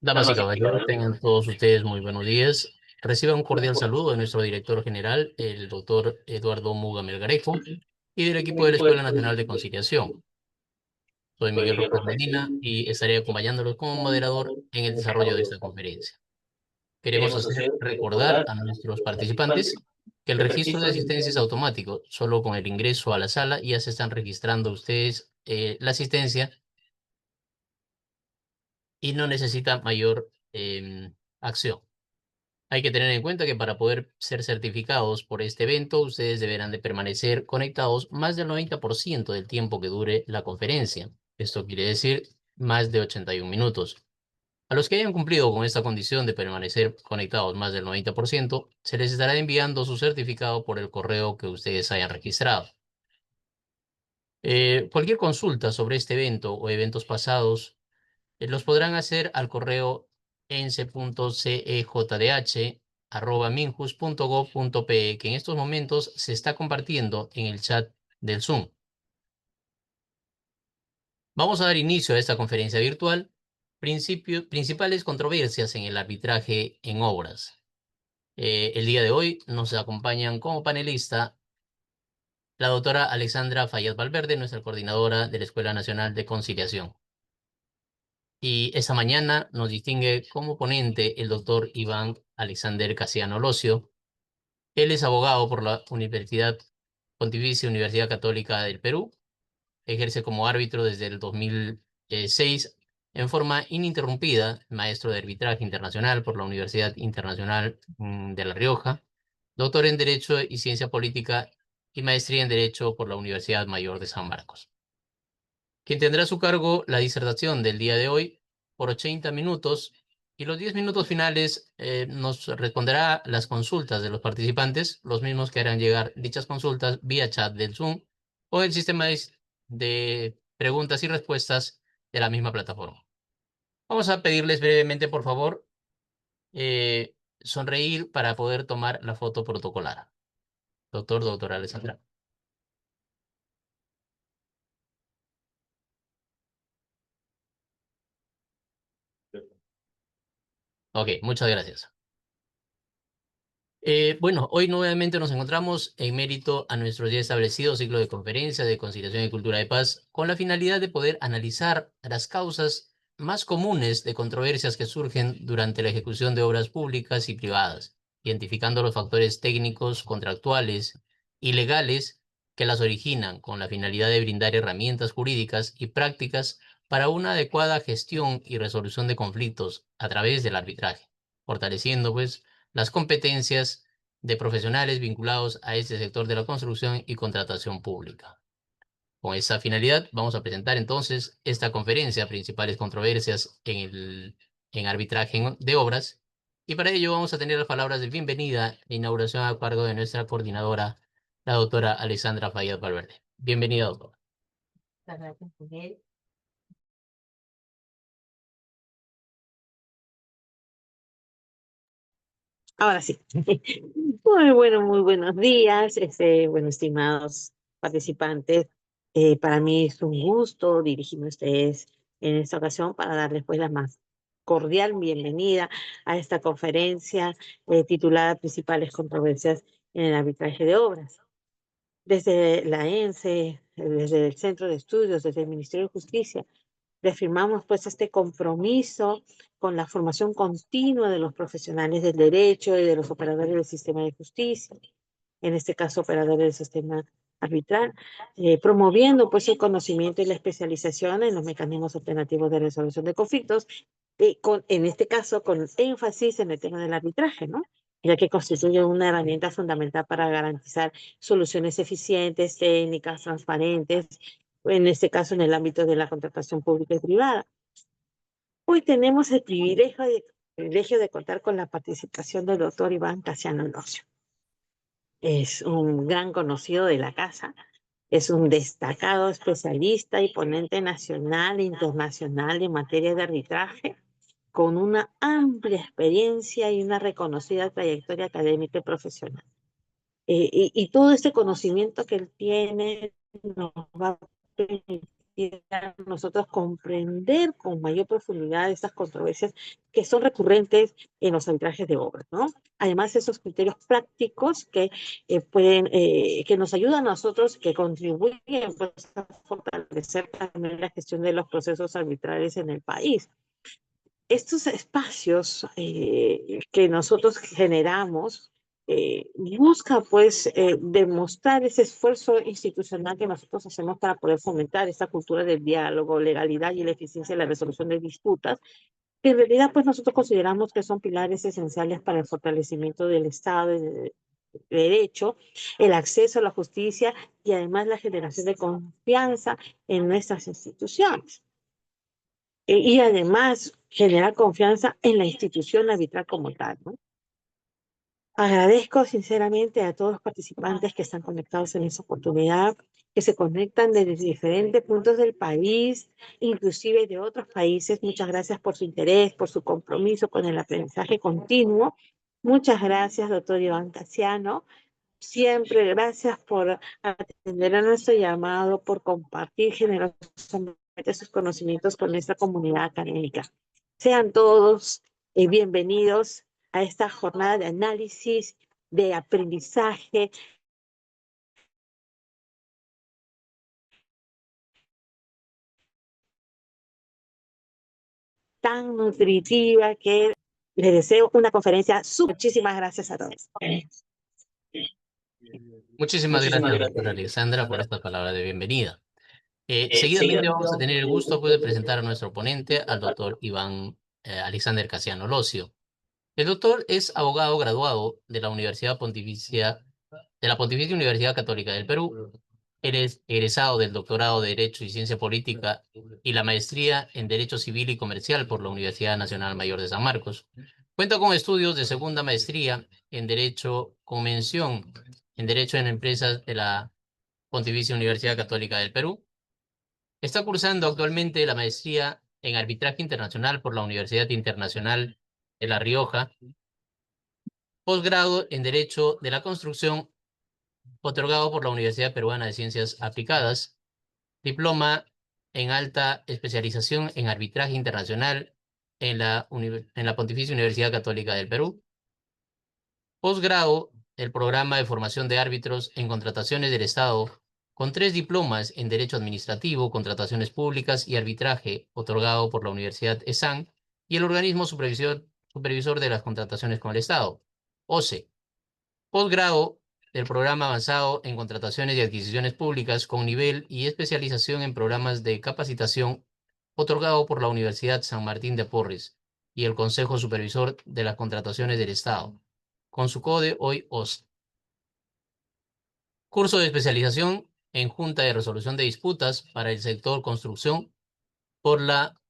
Damas y caballeros, tengan todos ustedes muy buenos días. Reciban un cordial saludo de nuestro director general, el doctor Eduardo Muga Melgarejo, y del equipo de la Escuela Nacional de Conciliación. Soy Miguel Rojas Medina y estaré acompañándolos como moderador en el desarrollo de esta conferencia. Queremos hacer recordar a nuestros participantes que el registro de asistencia es automático. Solo con el ingreso a la sala ya se están registrando ustedes la asistencia y no necesita mayor acción. Hay que tener en cuenta que para poder ser certificados por este evento, ustedes deberán de permanecer conectados más del 90% del tiempo que dure la conferencia. Esto quiere decir más de 81 minutos. A los que hayan cumplido con esta condición de permanecer conectados más del 90%, se les estará enviando su certificado por el correo que ustedes hayan registrado. Cualquier consulta sobre este evento o eventos pasados los podrán hacer al correo ence.cejdh@minjus.gov.pe, que en estos momentos se está compartiendo en el chat del Zoom. Vamos a dar inicio a esta conferencia virtual. Principales controversias en el arbitraje en obras. El día de hoy nos acompañan como panelista la doctora Alexandra Fayad Valverde, nuestra coordinadora de la Escuela Nacional de Conciliación. Y esta mañana nos distingue como ponente el doctor Iván Alexander Casiano Locio. Él es abogado por la Universidad Pontificia Universidad Católica del Perú. Ejerce como árbitro desde el 2006 en forma ininterrumpida, maestro de arbitraje internacional por la Universidad Internacional de La Rioja, doctor en Derecho y Ciencia Política y maestría en Derecho por la Universidad Mayor de San Marcos, quien tendrá a su cargo la disertación del día de hoy por 80 minutos y los 10 minutos finales nos responderá las consultas de los participantes, los mismos que harán llegar dichas consultas vía chat del Zoom o el sistema de preguntas y respuestas de la misma plataforma. Vamos a pedirles brevemente, por favor, sonreír para poder tomar la foto protocolar. Doctora Alessandra. Ok, muchas gracias. Bueno, hoy nuevamente nos encontramos en mérito a nuestro ya establecido ciclo de conferencias de conciliación y cultura de paz, con la finalidad de poder analizar las causas más comunes de controversias que surgen durante la ejecución de obras públicas y privadas, identificando los factores técnicos, contractuales y legales que las originan, con la finalidad de brindar herramientas jurídicas y prácticas para una adecuada gestión y resolución de conflictos a través del arbitraje, fortaleciendo, pues, las competencias de profesionales vinculados a este sector de la construcción y contratación pública. Con esa finalidad, vamos a presentar entonces esta conferencia, principales controversias en arbitraje de obras, y para ello vamos a tener las palabras de bienvenida e inauguración a cargo de nuestra coordinadora, la doctora Alexandra Fayad Valverde. Bienvenida, doctora. Muchas gracias, Miguel. Ahora sí. Muy buenos días, bueno, estimados participantes. Para mí es un gusto dirigirme a ustedes en esta ocasión para darles pues la más cordial bienvenida a esta conferencia titulada Principales controversias en el arbitraje de obras. Desde la ENSE, desde el Centro de Estudios, desde el Ministerio de Justicia, reafirmamos pues este compromiso con la formación continua de los profesionales del derecho y de los operadores del sistema de justicia, en este caso operadores del sistema arbitral, promoviendo pues el conocimiento y la especialización en los mecanismos alternativos de resolución de conflictos, en este caso con énfasis en el tema del arbitraje, ¿no? Ya que constituye una herramienta fundamental para garantizar soluciones eficientes, técnicas, transparentes, en este caso en el ámbito de la contratación pública y privada. Hoy tenemos el privilegio de contar con la participación del doctor Iván Casiano Locio. Es un gran conocido de la casa, es un destacado especialista y ponente nacional e internacional en materia de arbitraje, con una amplia experiencia y una reconocida trayectoria académica y profesional. Y todo este conocimiento que él tiene nos va a permitir nosotros comprender con mayor profundidad estas controversias que son recurrentes en los arbitrajes de obras, ¿no? Además, esos criterios prácticos que nos ayudan a nosotros, que contribuyen pues, a fortalecer también la gestión de los procesos arbitrales en el país. Estos espacios que nosotros generamos busca pues demostrar ese esfuerzo institucional que nosotros hacemos para poder fomentar esta cultura del diálogo, legalidad y la eficiencia de la resolución de disputas, que en realidad pues nosotros consideramos que son pilares esenciales para el fortalecimiento del Estado de Derecho, el acceso a la justicia y además la generación de confianza en nuestras instituciones. Y además generar confianza en la institución arbitral como tal, ¿no? Agradezco sinceramente a todos los participantes que están conectados en esta oportunidad, que se conectan desde diferentes puntos del país, inclusive de otros países. Muchas gracias por su interés, por su compromiso con el aprendizaje continuo. Muchas gracias, doctor Iván Casiano. Siempre gracias por atender a nuestro llamado, por compartir generosamente sus conocimientos con nuestra comunidad académica. Sean todos bienvenidos a esta jornada de análisis, de aprendizaje tan nutritiva que les deseo una conferencia. Muchísimas gracias a todos. Muchísimas gracias, doctora Alexandra, por esta palabra de bienvenida. Seguidamente vamos a tener el gusto pues, de presentar a nuestro ponente, al doctor Iván Alexander Casiano Locio. El doctor es abogado graduado de la de la Pontificia Universidad Católica del Perú. Él es egresado del doctorado de Derecho y Ciencia Política y la maestría en Derecho Civil y Comercial por la Universidad Nacional Mayor de San Marcos. Cuenta con estudios de segunda maestría en Derecho con mención en Derecho en Empresas de la Pontificia Universidad Católica del Perú. Está cursando actualmente la maestría en Arbitraje Internacional por la Universidad Internacional de La Rioja, posgrado en Derecho de la Construcción, otorgado por la Universidad Peruana de Ciencias Aplicadas, diploma en alta especialización en arbitraje internacional en la Pontificia Universidad Católica del Perú, posgrado el programa de formación de árbitros en contrataciones del Estado, con 3 diplomas en Derecho Administrativo, Contrataciones Públicas y Arbitraje, otorgado por la Universidad ESAN y el organismo supervisor de las contrataciones con el Estado, OCE. Posgrado del programa avanzado en contrataciones y adquisiciones públicas con nivel y especialización en programas de capacitación, otorgado por la Universidad San Martín de Porres y el Consejo Supervisor de las Contrataciones del Estado, con su CODE hoy OST. Curso de especialización en Junta de Resolución de Disputas para el sector construcción por la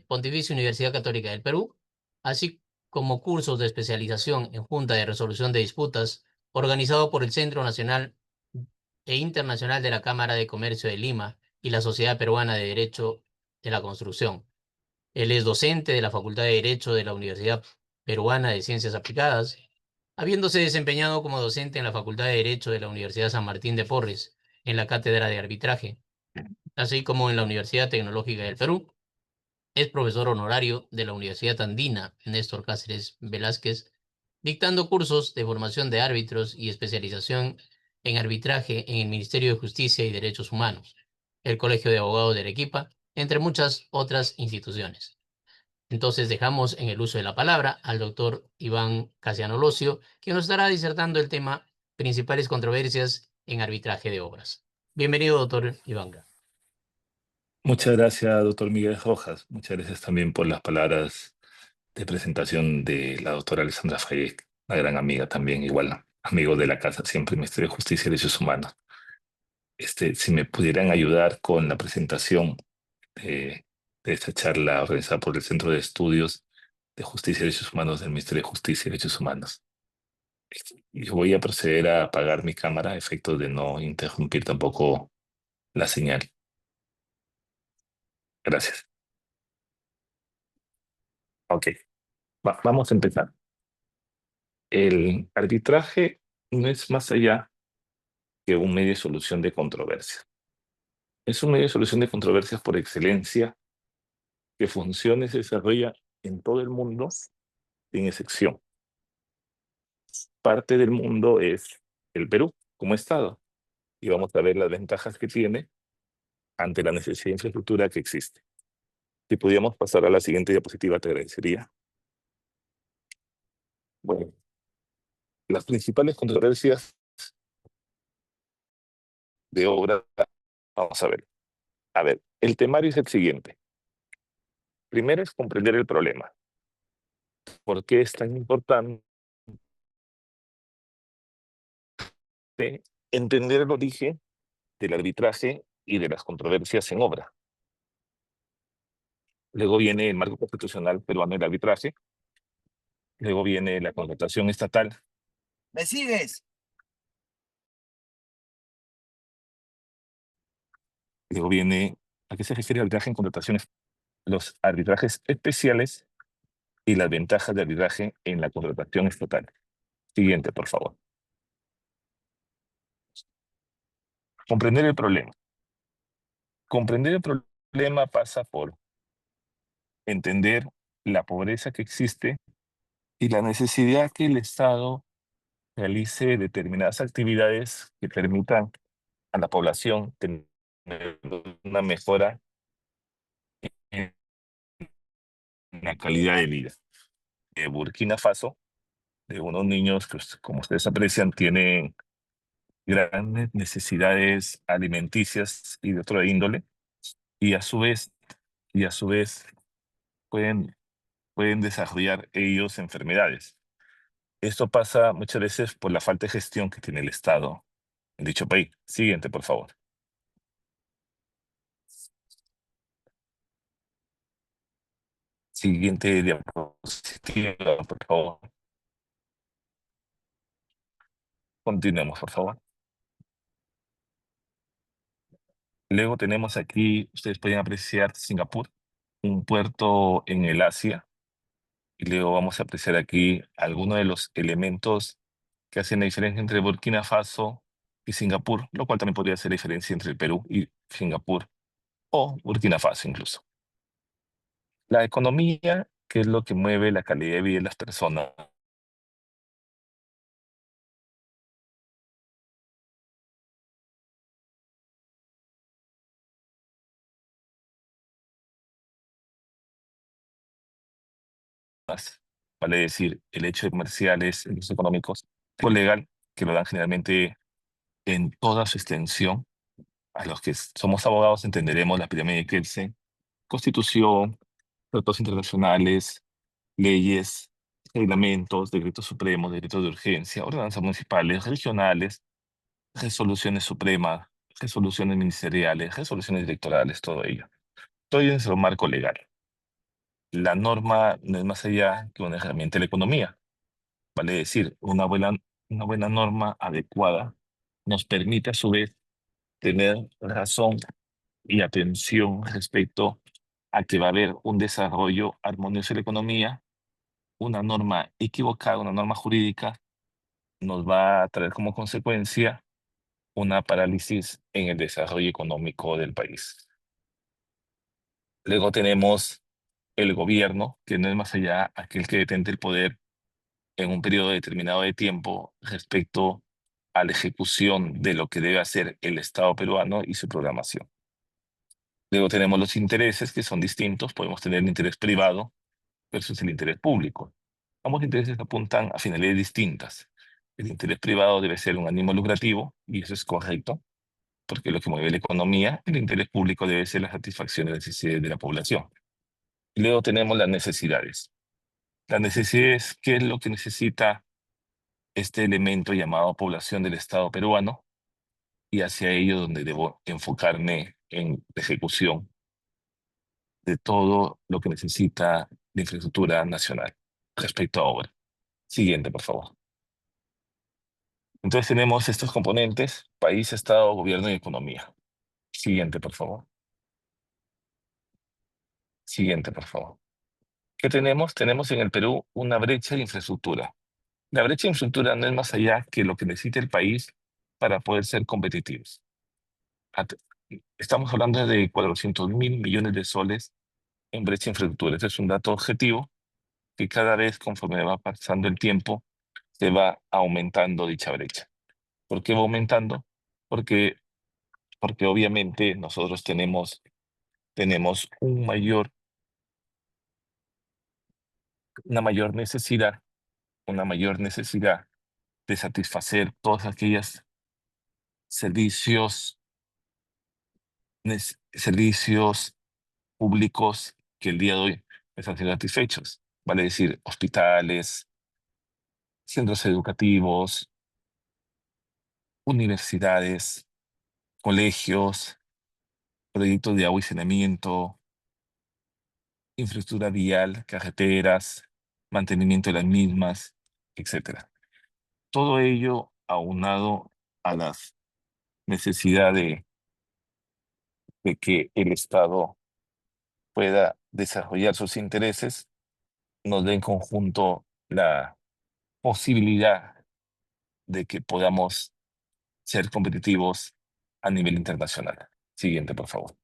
Pontificia Universidad Católica del Perú, así como cursos de especialización en Junta de Resolución de Disputas organizado por el Centro Nacional e Internacional de la Cámara de Comercio de Lima y la Sociedad Peruana de Derecho de la Construcción. Él es docente de la Facultad de Derecho de la Universidad Peruana de Ciencias Aplicadas, habiéndose desempeñado como docente en la Facultad de Derecho de la Universidad San Martín de Porres, en la Cátedra de Arbitraje, así como en la Universidad Tecnológica del Perú. Es profesor honorario de la Universidad Andina Néstor Cáceres Velázquez, dictando cursos de formación de árbitros y especialización en arbitraje en el Ministerio de Justicia y Derechos Humanos, el Colegio de Abogados de Arequipa, entre muchas otras instituciones. Entonces dejamos en el uso de la palabra al doctor Iván Casiano Locio, que nos estará disertando el tema principales controversias en arbitraje de obras. Bienvenido, doctor Iván. Muchas gracias, doctor Miguel Rojas. Muchas gracias también por las palabras de presentación de la doctora Alessandra Faye, una gran amiga también, igual, amigo de la casa, siempre Ministerio de Justicia y Derechos Humanos. Si me pudieran ayudar con la presentación de esta charla organizada por el Centro de Estudios de Justicia y Derechos Humanos del Ministerio de Justicia y Derechos Humanos. Y voy a proceder a apagar mi cámara a efectos de no interrumpir tampoco la señal. Gracias. Ok, vamos a empezar. El arbitraje no es más allá que un medio de solución de controversias. Es un medio de solución de controversias por excelencia que funciona y se desarrolla en todo el mundo sin excepción. Parte del mundo es el Perú como Estado y vamos a ver las ventajas que tiene ante la necesidad de infraestructura que existe. Si pudiéramos pasar a la siguiente diapositiva, te agradecería. Bueno, las principales controversias de obra, vamos a ver. A ver, el temario es el siguiente. Primero es comprender el problema. ¿Por qué es tan importante entender el origen del arbitraje y de las controversias en obra? Luego viene el marco constitucional peruano del arbitraje. Luego viene la contratación estatal. ¿Me sigues? Luego viene, ¿a qué se refiere el arbitraje en contrataciones? Los arbitrajes especiales y las ventajas de arbitraje en la contratación estatal. Siguiente, por favor. Comprender el problema. Comprender el problema pasa por entender la pobreza que existe y la necesidad que el Estado realice determinadas actividades que permitan a la población tener una mejora en la calidad de vida. Burkina Faso, de unos niños que, como ustedes aprecian, tienen grandes necesidades alimenticias y de otra índole, y a su vez pueden, pueden desarrollar ellos enfermedades. Esto pasa muchas veces por la falta de gestión que tiene el Estado en dicho país. Siguiente, por favor. Siguiente diapositiva, por favor. Continuemos, por favor. Luego tenemos aquí, ustedes pueden apreciar Singapur, un puerto en el Asia. Y luego vamos a apreciar aquí algunos de los elementos que hacen la diferencia entre Burkina Faso y Singapur, lo cual también podría hacer la diferencia entre el Perú y Singapur, o Burkina Faso incluso. La economía, que es lo que mueve la calidad de vida de las personas. Vale decir, el hecho de comerciales, hechos económicos, tipo legal, que lo dan generalmente en toda su extensión. A los que somos abogados entenderemos la pirámide de Kelsen, constitución, tratados internacionales, leyes, reglamentos, decretos supremos, decretos de urgencia, ordenanzas municipales, regionales, resoluciones supremas, resoluciones ministeriales, resoluciones electorales, todo ello. Todo ello es un marco legal. La norma no es más allá que una herramienta de la economía. Vale decir, una buena norma adecuada nos permite a su vez tener razón y atención respecto a que va a haber un desarrollo armonioso de la economía. Una norma equivocada, una norma jurídica, nos va a traer como consecuencia una parálisis en el desarrollo económico del país. Luego tenemos el gobierno, que no es más allá aquel que detente el poder en un periodo determinado de tiempo respecto a la ejecución de lo que debe hacer el Estado peruano y su programación. Luego tenemos los intereses, que son distintos. Podemos tener el interés privado versus el interés público. Ambos intereses apuntan a finalidades distintas. El interés privado debe ser un ánimo lucrativo, y eso es correcto, porque es lo que mueve la economía. El interés público debe ser la satisfacción de las necesidades de la población. Y luego tenemos las necesidades. Las necesidades, ¿qué es lo que necesita este elemento llamado población del Estado peruano? Y hacia ello donde debo enfocarme en la ejecución de todo lo que necesita la infraestructura nacional respecto a obra. Siguiente, por favor. Entonces tenemos estos componentes: país, Estado, gobierno y economía. Siguiente, por favor. Siguiente, por favor. ¿Qué tenemos? Tenemos en el Perú una brecha de infraestructura. La brecha de infraestructura no es más allá que lo que necesita el país para poder ser competitivos. Estamos hablando de 400.000 millones de soles en brecha de infraestructura. Este es un dato objetivo que cada vez conforme va pasando el tiempo se va aumentando dicha brecha. ¿Por qué va aumentando? Porque, porque obviamente nosotros tenemos una mayor necesidad de satisfacer todos aquellos servicios, servicios públicos que el día de hoy no están siendo satisfechos. Vale decir, hospitales, centros educativos, universidades, colegios, proyectos de agua y saneamiento, infraestructura vial, carreteras, mantenimiento de las mismas, etcétera. Todo ello aunado a las necesidades de que el Estado pueda desarrollar sus intereses, nos da en conjunto la posibilidad de que podamos ser competitivos a nivel internacional. Siguiente, por favor.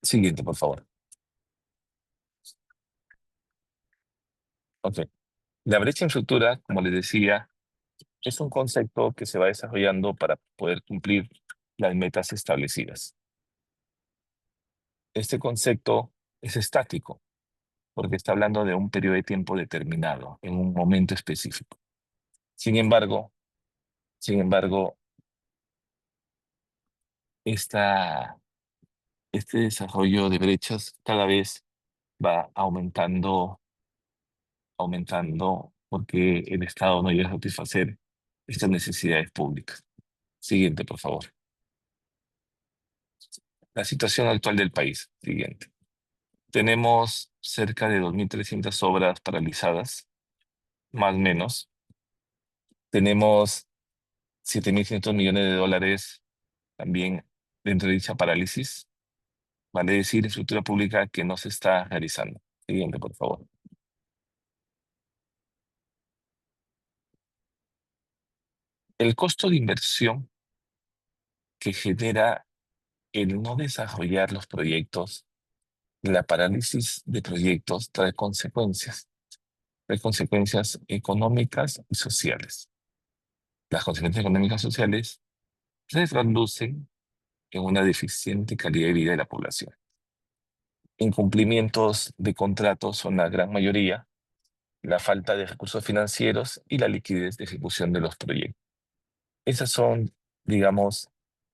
Siguiente, por favor. Ok. La brecha en infraestructura, como les decía, es un concepto que se va desarrollando para poder cumplir las metas establecidas. Este concepto es estático porque está hablando de un periodo de tiempo determinado, en un momento específico. Sin embargo, este desarrollo de brechas cada vez va aumentando porque el Estado no llega a satisfacer estas necesidades públicas. Siguiente, por favor. La situación actual del país. Siguiente. Tenemos cerca de 2.300 obras paralizadas, más o menos. Tenemos 7.500 millones de dólares también dentro de dicha parálisis. Vale decir, infraestructura pública que no se está realizando. Siguiente, por favor. El costo de inversión que genera el no desarrollar los proyectos, la parálisis de proyectos trae consecuencias económicas y sociales. Las consecuencias económicas y sociales se traducen en una deficiente calidad de vida de la población. Incumplimientos de contratos son la gran mayoría, la falta de recursos financieros y la liquidez de ejecución de los proyectos. Esas son, digamos,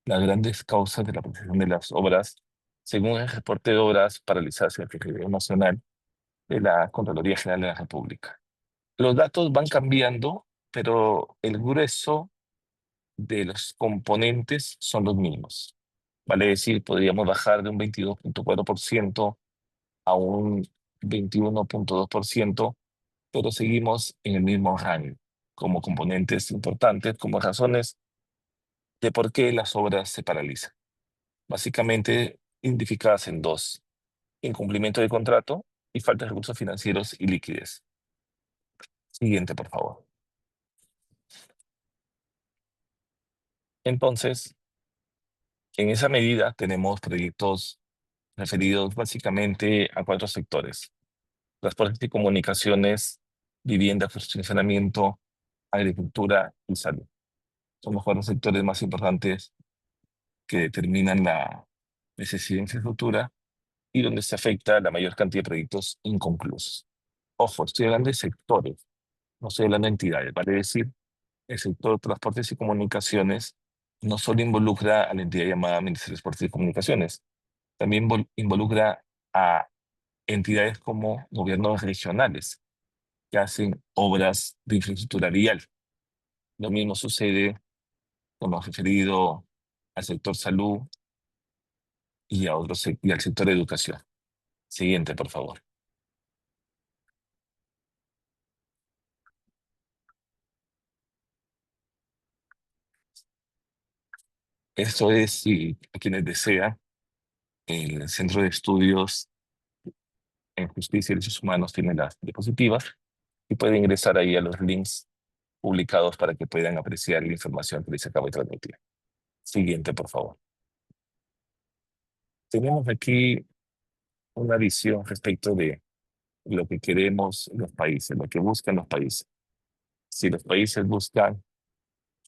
las grandes causas de la paralización de las obras, según el reporte de obras paralizadas en el Ejecutivo Nacional de la Contraloría General de la República. Los datos van cambiando, pero el grueso de los componentes son los mismos. Vale decir, podríamos bajar de un 22.4% a un 21.2%, pero seguimos en el mismo rango como componentes importantes, como razones de por qué las obras se paralizan. Básicamente identificadas en dos: incumplimiento de contrato y falta de recursos financieros y liquidez. Siguiente, por favor. Entonces, en esa medida tenemos proyectos referidos básicamente a 4 sectores: transportes y comunicaciones, vivienda, funcionamiento, agricultura y salud. Son los 4 sectores más importantes que determinan la necesidad de infraestructura y donde se afecta la mayor cantidad de proyectos inconclusos. Ojo, estoy hablando de sectores, no estoy hablando de entidades. Vale decir, el sector de transportes y comunicaciones no solo involucra a la entidad llamada Ministerio de Transportes y Comunicaciones, también involucra a entidades como gobiernos regionales que hacen obras de infraestructura vial. Lo mismo sucede con lo referido al sector salud y al sector educación. Siguiente, por favor. Esto es, si a quienes desean, el Centro de Estudios en Justicia y Derechos Humanos tiene las diapositivas. y pueden ingresar ahí a los links publicados para que puedan apreciar la información que les acabo de transmitir. Siguiente, por favor. Tenemos aquí una visión respecto de lo que queremos los países, lo que buscan los países. Si los países buscan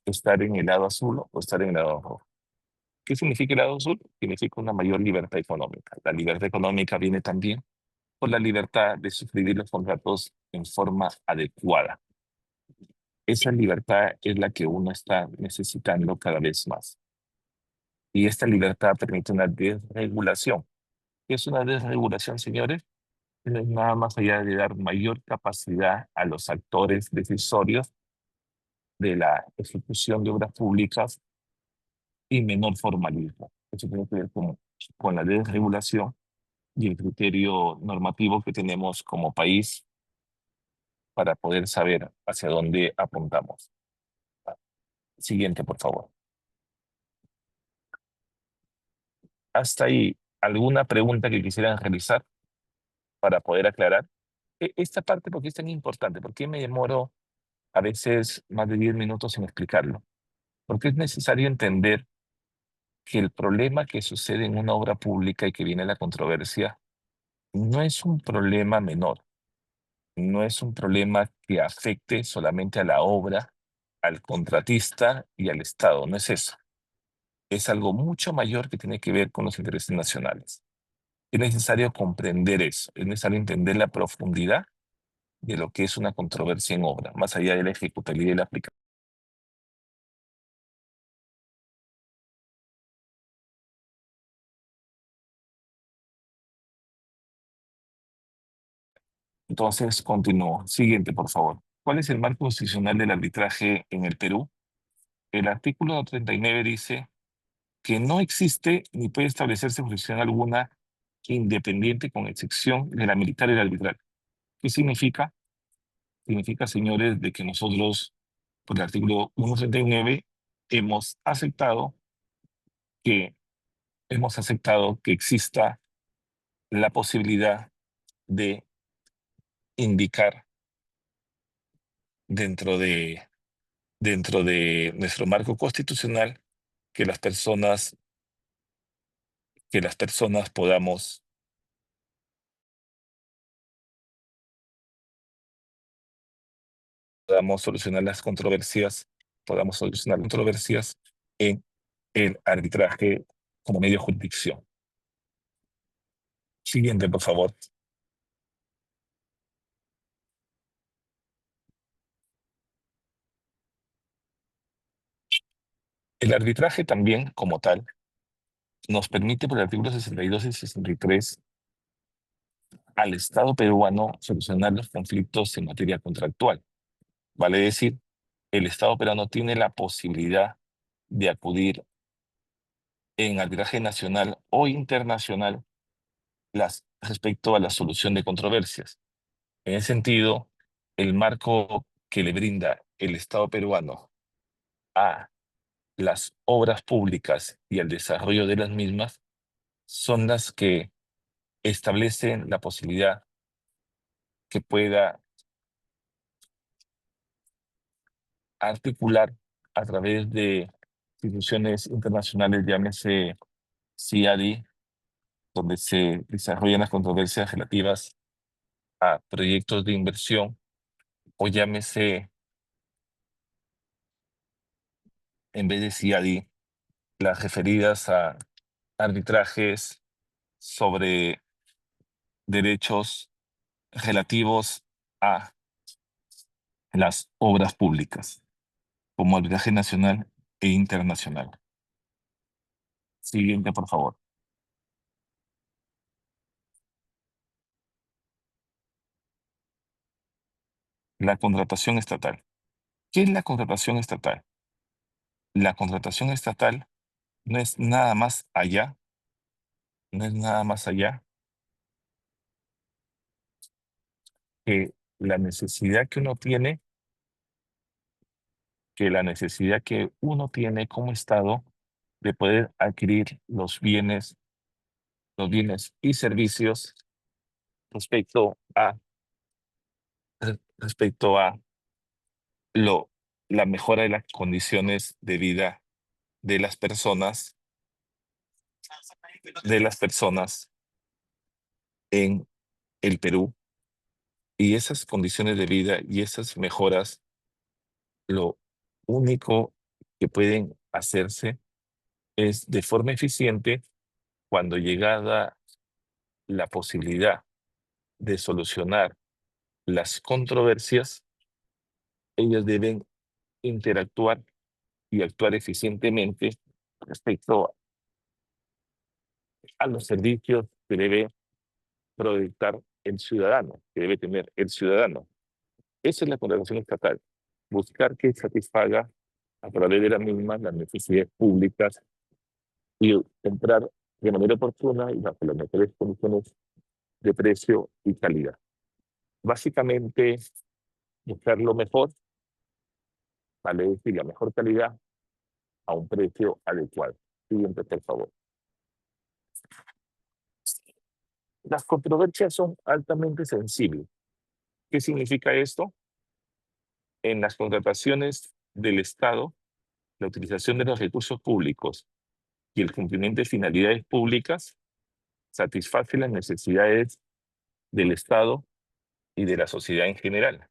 estar en el lado azul o estar en el lado rojo. ¿Qué significa el lado azul? Significa una mayor libertad económica. La libertad económica viene también por la libertad de suscribir los contratos en forma adecuada. Esa libertad es la que uno está necesitando cada vez más. Y esta libertad permite una desregulación. ¿Qué es una desregulación, señores? Es nada más allá de dar mayor capacidad a los actores decisorios de la ejecución de obras públicas y menor formalismo. Eso tiene que ver con la desregulación y el criterio normativo que tenemos como país para poder saber hacia dónde apuntamos. Siguiente, por favor. Hasta ahí, ¿alguna pregunta que quisieran realizar para poder aclarar? Esta parte, ¿por qué es tan importante? ¿Por qué me demoro a veces más de 10 minutos en explicarlo? Porque es necesario entender que el problema que sucede en una obra pública y que viene la controversia no es un problema menor, no es un problema que afecte solamente a la obra, al contratista y al Estado, no es eso. Es algo mucho mayor que tiene que ver con los intereses nacionales. Es necesario comprender eso, es necesario entender la profundidad de lo que es una controversia en obra, más allá de la ejecutabilidad y la aplicación. Entonces, continúo. Siguiente, por favor. ¿Cuál es el marco constitucional del arbitraje en el Perú? El artículo 39 dice que no existe ni puede establecerse jurisdicción alguna independiente con excepción de la militar y la arbitral. ¿Qué significa? Significa, señores, de que nosotros, por el artículo 139, hemos aceptado que, exista la posibilidad de indicar dentro de nuestro marco constitucional que las personas podamos solucionar las controversias, en el arbitraje como medio de jurisdicción. Siguiente, por favor. El arbitraje también, como tal, nos permite por el artículo 62 y 63 al Estado peruano solucionar los conflictos en materia contractual. Vale decir, el Estado peruano tiene la posibilidad de acudir en arbitraje nacional o internacional respecto a la solución de controversias. En ese sentido, el marco que le brinda el Estado peruano a las obras públicas y al desarrollo de las mismas son las que establecen la posibilidad que pueda articular a través de instituciones internacionales, llámese CIADI, donde se desarrollan las controversias relativas a proyectos de inversión, o llámese, en vez de CIADI, las referidas a arbitrajes sobre derechos relativos a las obras públicas, como arbitraje nacional e internacional. Siguiente, por favor. La contratación estatal. ¿Qué es la contratación estatal? La contratación estatal no es nada más allá, no es nada más allá que la necesidad que uno tiene, como Estado de poder adquirir los bienes y servicios respecto a respecto a lo, la mejora de las condiciones de vida de las personas en el Perú. Y esas condiciones de vida y esas mejoras, lo único que pueden hacerse es de forma eficiente cuando llegada la posibilidad de solucionar las controversias, ellos deben interactuar y actuar eficientemente respecto a los servicios que debe proyectar el ciudadano, que debe tener el ciudadano. Esa es la contratación estatal, buscar que satisfaga a través de la misma las necesidades públicas y comprar de manera oportuna y bajo las mejores condiciones de precio y calidad. Básicamente, buscar lo mejor, vale decir, la mejor calidad a un precio adecuado. Siguiente, por favor. Las controversias son altamente sensibles. ¿Qué significa esto? En las contrataciones del Estado, la utilización de los recursos públicos y el cumplimiento de finalidades públicas satisface las necesidades del Estado y de la sociedad en general.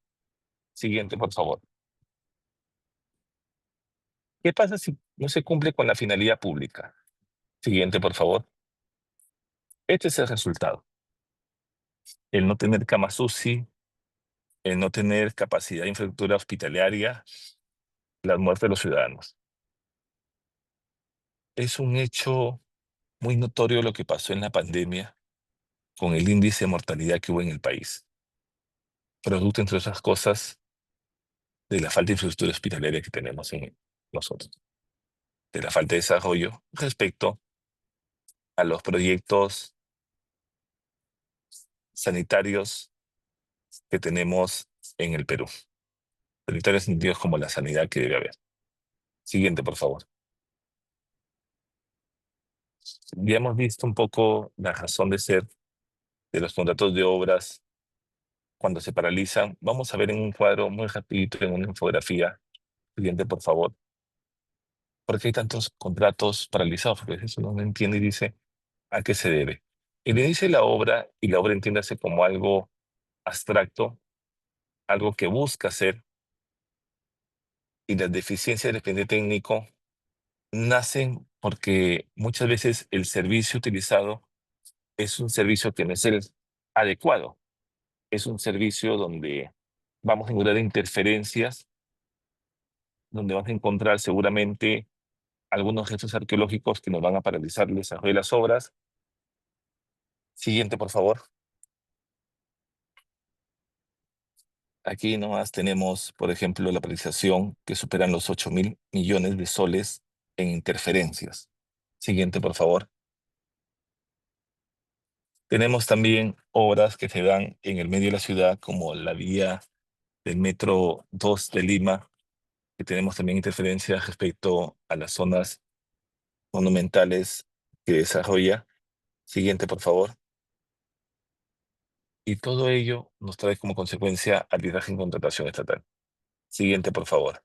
Siguiente, por favor. ¿Qué pasa si no se cumple con la finalidad pública? Siguiente, por favor. Este es el resultado. El no tener camas UCI, el no tener capacidad de infraestructura hospitalaria, las muertes de los ciudadanos. Es un hecho muy notorio lo que pasó en la pandemia con el índice de mortalidad que hubo en el país. Producto, entre otras cosas, de la falta de infraestructura hospitalaria que tenemos en nosotros, de la falta de desarrollo respecto a los proyectos sanitarios que tenemos en el Perú. Sanitarios sentidos como la sanidad que debe haber. Siguiente, por favor. Ya hemos visto un poco la razón de ser de los contratos de obras cuando se paralizan. Vamos a ver en un cuadro muy rapidito, en una infografía. Siguiente, por favor. ¿Por qué hay tantos contratos paralizados? Porque eso no entiende y dice a qué se debe. El inicio de la obra, y la obra entiéndase como algo abstracto, algo que busca hacer, y las deficiencias del expediente técnico nacen porque muchas veces el servicio utilizado es un servicio que no es el adecuado. Es un servicio donde vamos a encontrar interferencias, donde vamos a encontrar seguramente algunos restos arqueológicos que nos van a paralizar el desarrollo de las obras. Siguiente, por favor. Aquí nomás tenemos, por ejemplo, la paralización que superan los 8.000 millones de soles en interferencias. Siguiente, por favor. Tenemos también obras que se dan en el medio de la ciudad, como la vía del Metro 2 de Lima, que tenemos también interferencias respecto a las zonas monumentales que desarrolla. Siguiente, por favor. Y todo ello nos trae como consecuencia arbitraje en contratación estatal. Siguiente, por favor.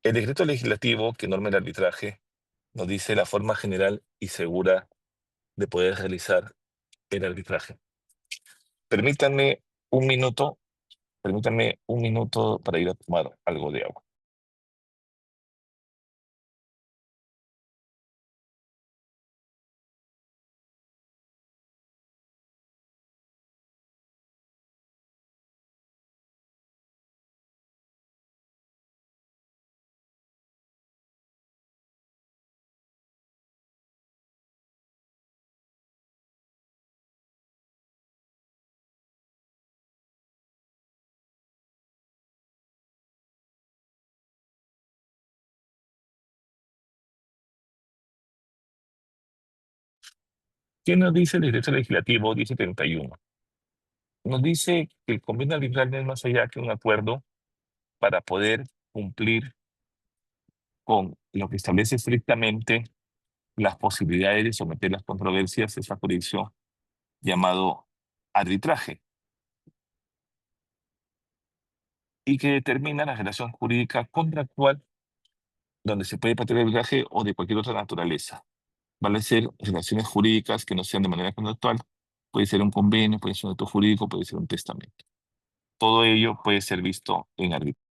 El decreto legislativo que norma el arbitraje nos dice la forma general y segura de poder realizar el arbitraje. Permítanme un minuto, para ir a tomar algo de agua. ¿Qué nos dice el decreto legislativo 1071? Nos dice que el convenio arbitral no es más allá que un acuerdo para poder cumplir con lo que establece estrictamente las posibilidades de someter las controversias a esa jurisdicción llamado arbitraje. y que determina la relación jurídica contractual donde se puede patear el arbitraje o de cualquier otra naturaleza. Vale ser relaciones jurídicas que no sean de manera contractual, puede ser un convenio, puede ser un acto jurídico, puede ser un testamento. Todo ello puede ser visto en arbitraje.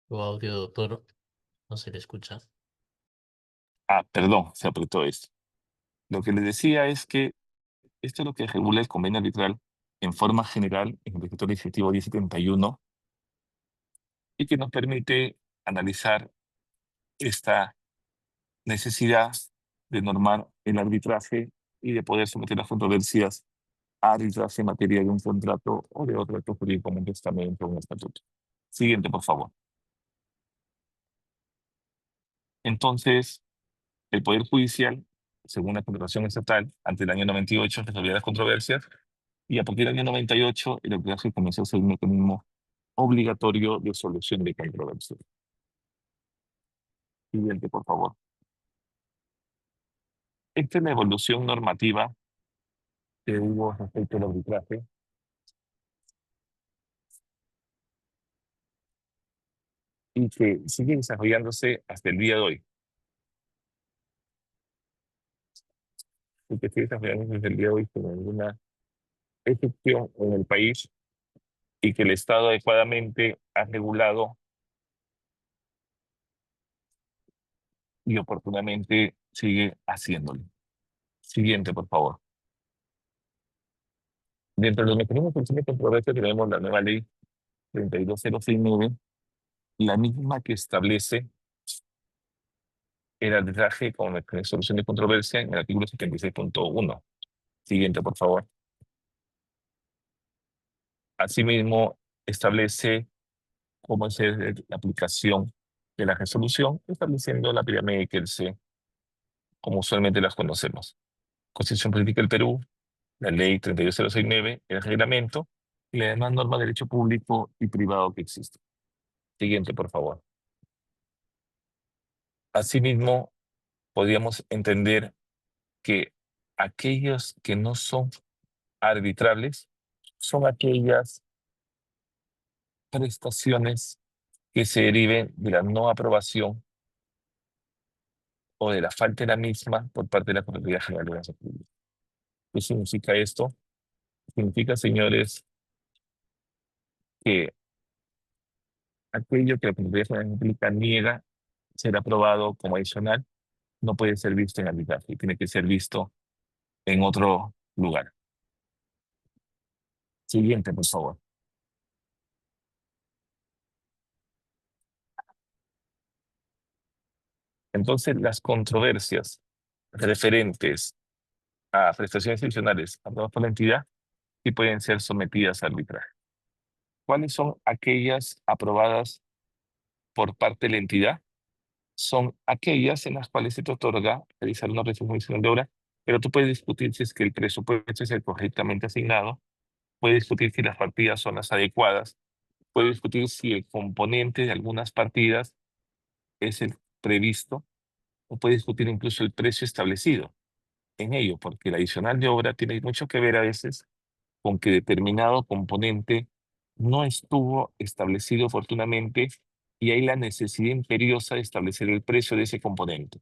Tu audio, doctor, no se le escucha. Ah, perdón, se apretó esto. Lo que les decía es que esto es lo que regula el convenio arbitral en forma general en el decreto legislativo 1071 y que nos permite analizar esta necesidad de normar el arbitraje y de poder someter las controversias a arbitraje en materia de un contrato o de otro acto jurídico como un testamento o un estatuto. Siguiente, por favor. Entonces, el Poder Judicial, según la Constitución Estatal, ante el año 98 resolvía las controversias y a partir del año 98 el arbitraje comenzó a ser un mecanismo obligatorio de solución de controversias. Siguiente, por favor. Esta es la evolución normativa que hubo respecto al arbitraje y que sigue desarrollándose hasta el día de hoy. Y que sigue desarrollándose desde el día de hoy sin ninguna excepción en el país y que el Estado adecuadamente ha regulado y oportunamente sigue haciéndolo. Siguiente, por favor. Dentro de los mecanismos de solución de controversia tenemos la nueva ley 32069, la misma que establece el arbitraje como mecanismo de solución de controversia en el artículo 76.1. Siguiente, por favor. Asimismo, establece cómo es la aplicación de la resolución, estableciendo la pirámide de Kelsen como usualmente las conocemos. Constitución Política del Perú, la Ley 32069, el reglamento y la demás norma de derecho público y privado que existe. Siguiente, por favor. Asimismo, podríamos entender que aquellos que no son arbitrables son aquellas prestaciones que se deriven de la no aprobación o de la falta de la misma por parte de la Contraloría General de la República. ¿Qué significa esto? Significa, señores, que aquello que la Contraloría General de la República niega ser aprobado como adicional no puede ser visto en arbitraje, tiene que ser visto en otro lugar. Siguiente, por favor. Entonces, las controversias referentes a prestaciones adicionales aprobadas por la entidad sí pueden ser sometidas a arbitraje. ¿Cuáles son aquellas aprobadas por parte de la entidad? Son aquellas en las cuales se te otorga realizar una prestación de obra, pero tú puedes discutir si es que el presupuesto es el correctamente asignado, puedes discutir si las partidas son las adecuadas, puedes discutir si el componente de algunas partidas es el previsto, o puedes discutir incluso el precio establecido en ello, porque el adicional de obra tiene mucho que ver a veces con que determinado componente no estuvo establecido oportunamente y hay la necesidad imperiosa de establecer el precio de ese componente.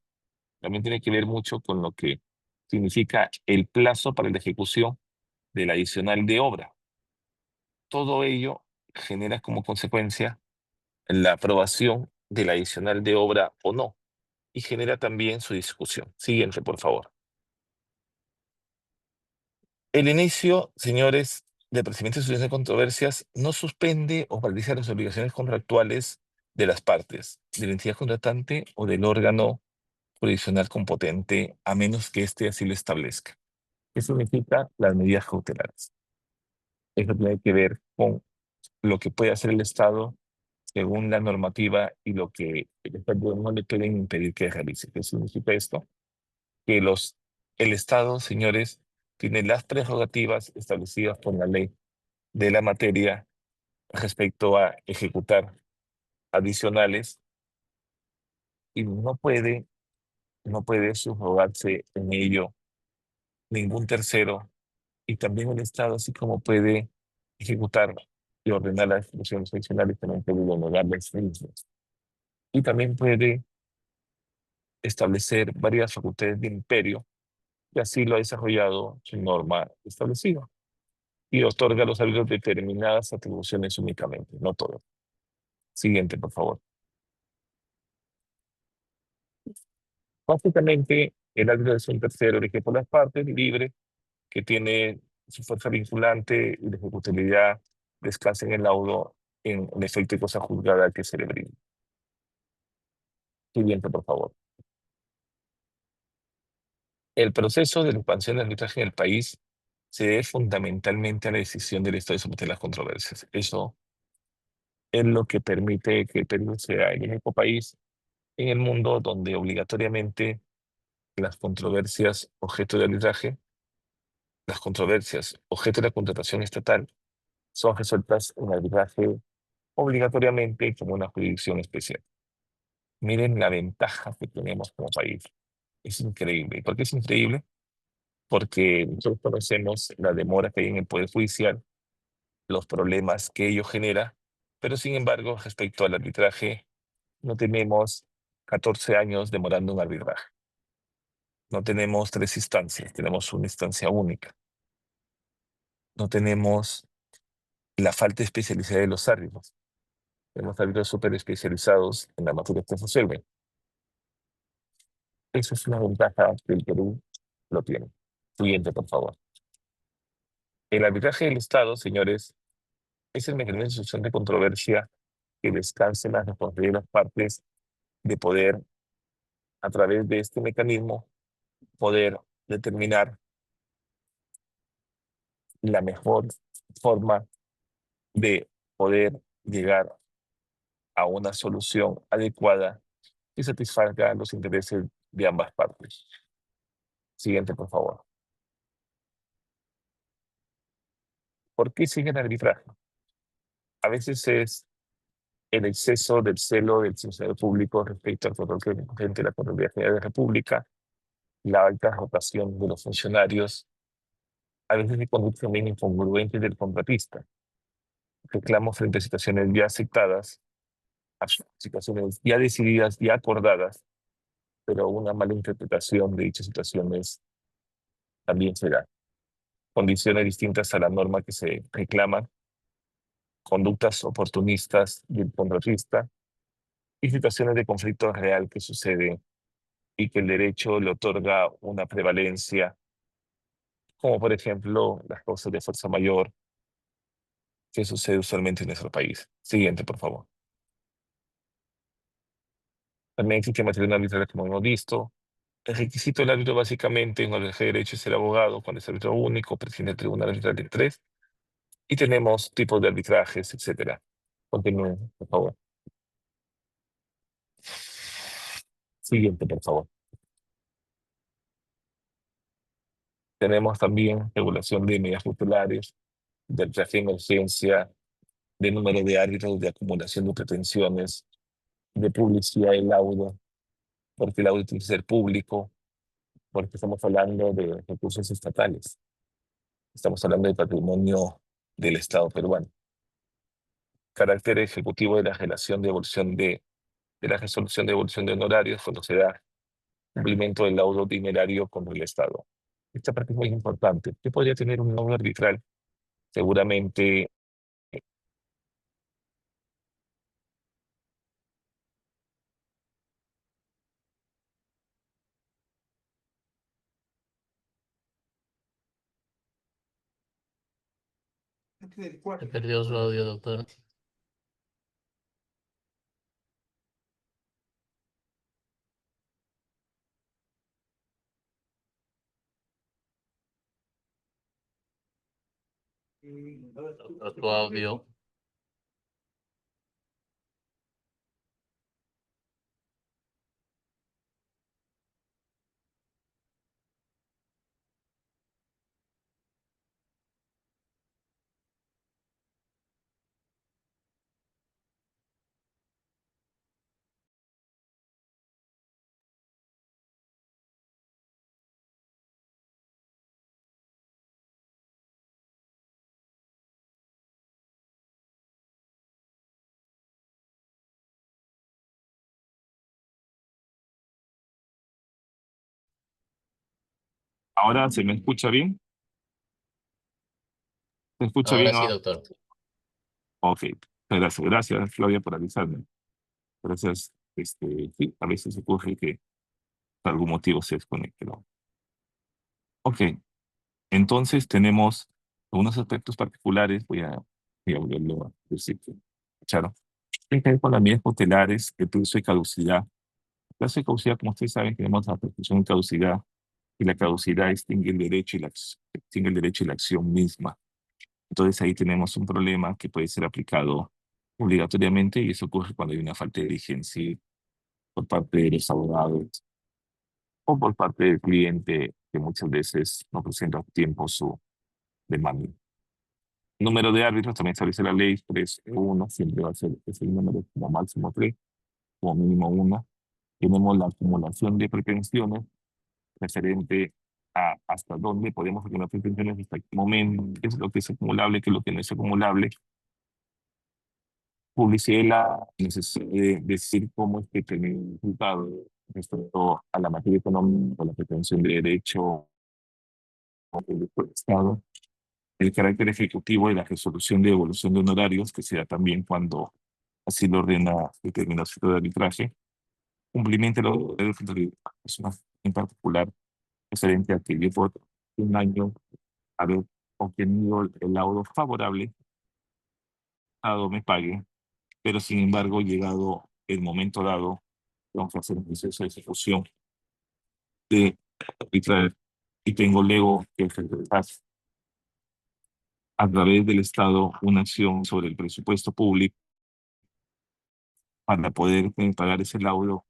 También tiene que ver mucho con lo que significa el plazo para la ejecución del adicional de obra. Todo ello genera como consecuencia la aprobación del adicional de obra o no, y genera también su discusión. Siguiente, por favor. El inicio, señores, de procedimientos de solución de controversias no suspende o paraliza las obligaciones contractuales de las partes, de la entidad contratante o del órgano jurisdiccional competente, a menos que éste así lo establezca. ¿Qué significa las medidas cautelares? Eso tiene que ver con lo que puede hacer el Estado según la normativa y lo que el Estado no le pueden impedir que realice. ¿Qué significa esto? Que el Estado, señores, tiene las prerrogativas establecidas por la ley de la materia respecto a ejecutar adicionales y no puede subrogarse en ello ningún tercero, y también el Estado, así como puede ejecutar y ordenar las ejecuciones adicionales, también puede denegar las mismas. Y también puede establecer varias facultades de imperio, y así lo ha desarrollado su norma establecida. Y otorga a los árbitros determinadas atribuciones únicamente, no todas. Siguiente, por favor. Básicamente, el árbitro es un tercero elegido por las partes, libre, que tiene su fuerza vinculante y la ejecutibilidad descansa en el laudo en el efecto de cosa juzgada que se le brinda. Siguiente, por favor. El proceso de la expansión del arbitraje en el país se debe fundamentalmente a la decisión del Estado de someter las controversias. Eso es lo que permite que el Perú sea el único país en el mundo donde obligatoriamente las controversias objeto de arbitraje, las controversias objeto de la contratación estatal, son resueltas en arbitraje obligatoriamente como una jurisdicción especial. Miren la ventaja que tenemos como país. Es increíble. ¿Y por qué es increíble? Porque nosotros conocemos la demora que hay en el Poder Judicial, los problemas que ello genera, pero sin embargo, respecto al arbitraje, no tenemos 14 años demorando un arbitraje. No tenemos 3 instancias, tenemos una instancia única. No tenemos la falta de especialidad de los árbitros. Tenemos árbitros súper especializados en la materia que resuelven. Eso es una ventaja que el Perú lo tiene. Siguiente, por favor. El arbitraje del Estado, señores, es el mecanismo de solución de controversia que descansa en las responsabilidades de las partes de poder, a través de este mecanismo, poder determinar la mejor forma de poder llegar a una solución adecuada que satisfaga los intereses de ambas partes. Siguiente, por favor. ¿Por qué sigue el arbitraje? A veces es el exceso del celo del funcionario público respecto al control que frente a la Contraloría General de la República, la alta rotación de los funcionarios, a veces hay conductas también incongruentes del contratista, reclamos frente a situaciones ya aceptadas, a situaciones ya decididas, ya acordadas, pero una mala interpretación de dichas situaciones también se da. Condiciones distintas a la norma que se reclaman, conductas oportunistas del contratista y situaciones de conflicto real que suceden y que el derecho le otorga una prevalencia, como por ejemplo las causas de fuerza mayor que sucede usualmente en nuestro país. Siguiente, por favor. También existe materia arbitral, como hemos visto. El requisito del árbitro básicamente en el derecho es ser abogado, cuando es árbitro único, presidente del tribunal arbitral de tres, y tenemos tipos de arbitrajes, etcétera. Continúen, por favor. Siguiente, por favor. Tenemos también regulación de medidas cautelares, de arbitraje de emergencia, de número de árbitros, de acumulación de pretensiones, de publicidad del laudo, porque el laudo tiene que ser público, porque estamos hablando de recursos estatales. Estamos hablando del patrimonio del Estado peruano. Carácter ejecutivo de la relación de evolución de la resolución de evolución de honorarios cuando se da cumplimiento del laudo dinerario contra el Estado. Esta parte es muy importante. ¿Qué podría tener un laudo arbitral? Seguramente Se perdió su audio, doctor. Doctor, tu audio. ¿Ahora se me escucha bien? ¿Se escucha Ahora bien sí, ahora? doctor. Ok, gracias, gracias Claudia por avisarme. Gracias, sí, a veces ocurre que por algún motivo se desconecte, ¿no? Ok, entonces tenemos algunos aspectos particulares, voy a volverlo a decir, ¿escucharon? Tiene que ver con las medidas cautelares, el plazo de caducidad. El plazo de caducidad, como ustedes saben, tenemos la prescripción de caducidad, y la caducidad extingue el derecho extingue el derecho y la acción misma. Entonces ahí tenemos un problema que puede ser aplicado obligatoriamente, y eso ocurre cuando hay una falta de diligencia por parte de los abogados o por parte del cliente, que muchas veces no presenta a tiempo su demanda. El número de árbitros también establece la ley 3 1, siempre va a ser ese número, como máximo 3, como mínimo 1. Tenemos la acumulación de pretensiones referente a hasta dónde podemos acumular pretensiones, hasta qué momento, qué es lo que es acumulable, qué es lo que no es acumulable. Publicidad la necesidad de decir cómo es que tener un resultado respecto a la materia económica, a la pretensión de derecho del Estado, el carácter ejecutivo de la resolución de devolución de honorarios, que se da también cuando así lo ordena determinado sitio de arbitraje, cumplimiento de los personas en particular, referente a que yo por un año haber obtenido el laudo favorable, el Estado me pague, pero sin embargo, llegado el momento dado, tengo que hacer un proceso de ejecución de arbitraje y tengo luego que ejecutar a través del Estado una acción sobre el presupuesto público para poder pagar ese laudo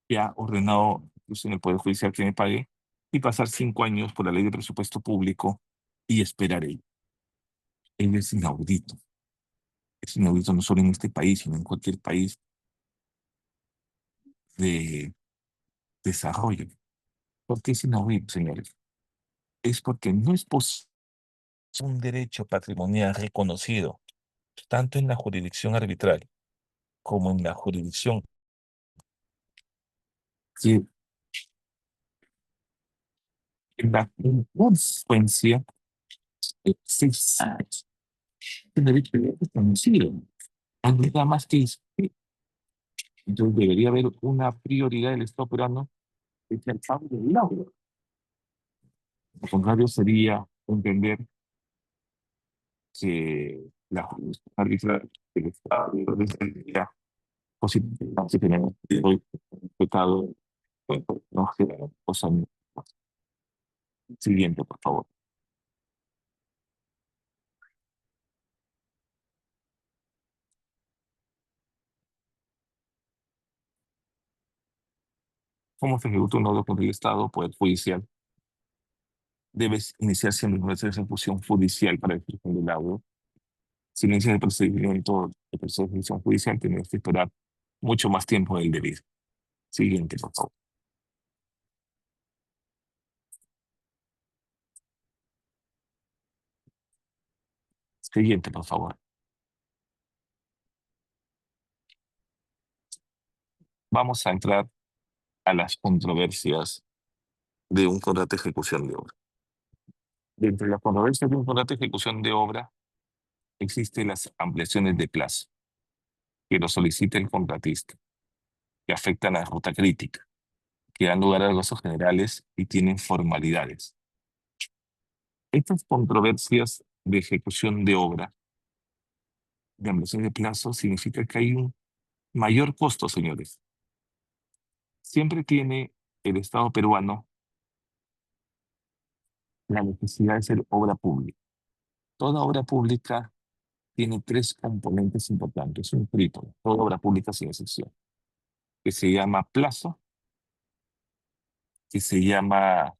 ya ordenado incluso en el Poder Judicial que me pague, y pasar 5 años por la ley de presupuesto público y esperar ello. Ello es inaudito. Es inaudito no solo en este país, sino en cualquier país de desarrollo. ¿Por qué es inaudito, señores? Es porque no es posible un derecho patrimonial reconocido, tanto en la jurisdicción arbitral como en la jurisdicción que en la consecuencia existe el derecho reconocido. No hay nada más que discutir. Entonces debería haber una prioridad del Estado peruano de que al pago del laudo. Lo contrario sería entender que la jurisdicción arbitral del Estado tendría posibilidades de tener hoy pecado, no genera cosa. Siguiente, por favor. ¿Cómo se ejecuta un laudo contra el Estado? Poder judicial. Debe iniciar siempre un proceso de ejecución judicial para la ejecución del laudo. Si inicia el procedimiento de proceso de ejecución judicial, tenemos que esperar mucho más tiempo del debido. Siguiente, por favor. Siguiente, por favor. Vamos a entrar a las controversias de un contrato de ejecución de obra. Dentro de las controversias de un contrato de ejecución de obra existen las ampliaciones de plazo que lo solicita el contratista, que afectan a la ruta crítica, que dan lugar a gastos generales y tienen formalidades. Estas controversias de ejecución de obra, de ampliación de plazo, significa que hay un mayor costo, señores. Siempre tiene el Estado peruano la necesidad de hacer obra pública. Toda obra pública tiene tres componentes importantes, un trípode, toda obra pública sin excepción, que se llama plazo, que se llama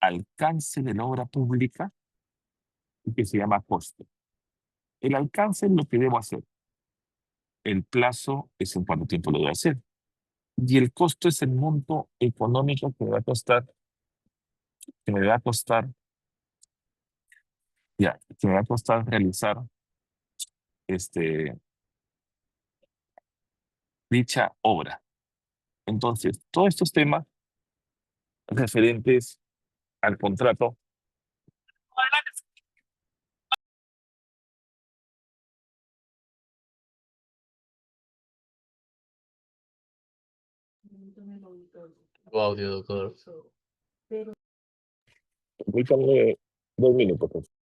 alcance de la obra pública y que se llama costo. El alcance es lo que debo hacer. El plazo es en cuánto tiempo lo debo hacer. Y el costo es el monto económico que me va a costar, que me va a costar realizar dicha obra. Entonces, todos estos temas referentes al contrato. Tu audio, doctor. Permítame 2 minutos, por favor.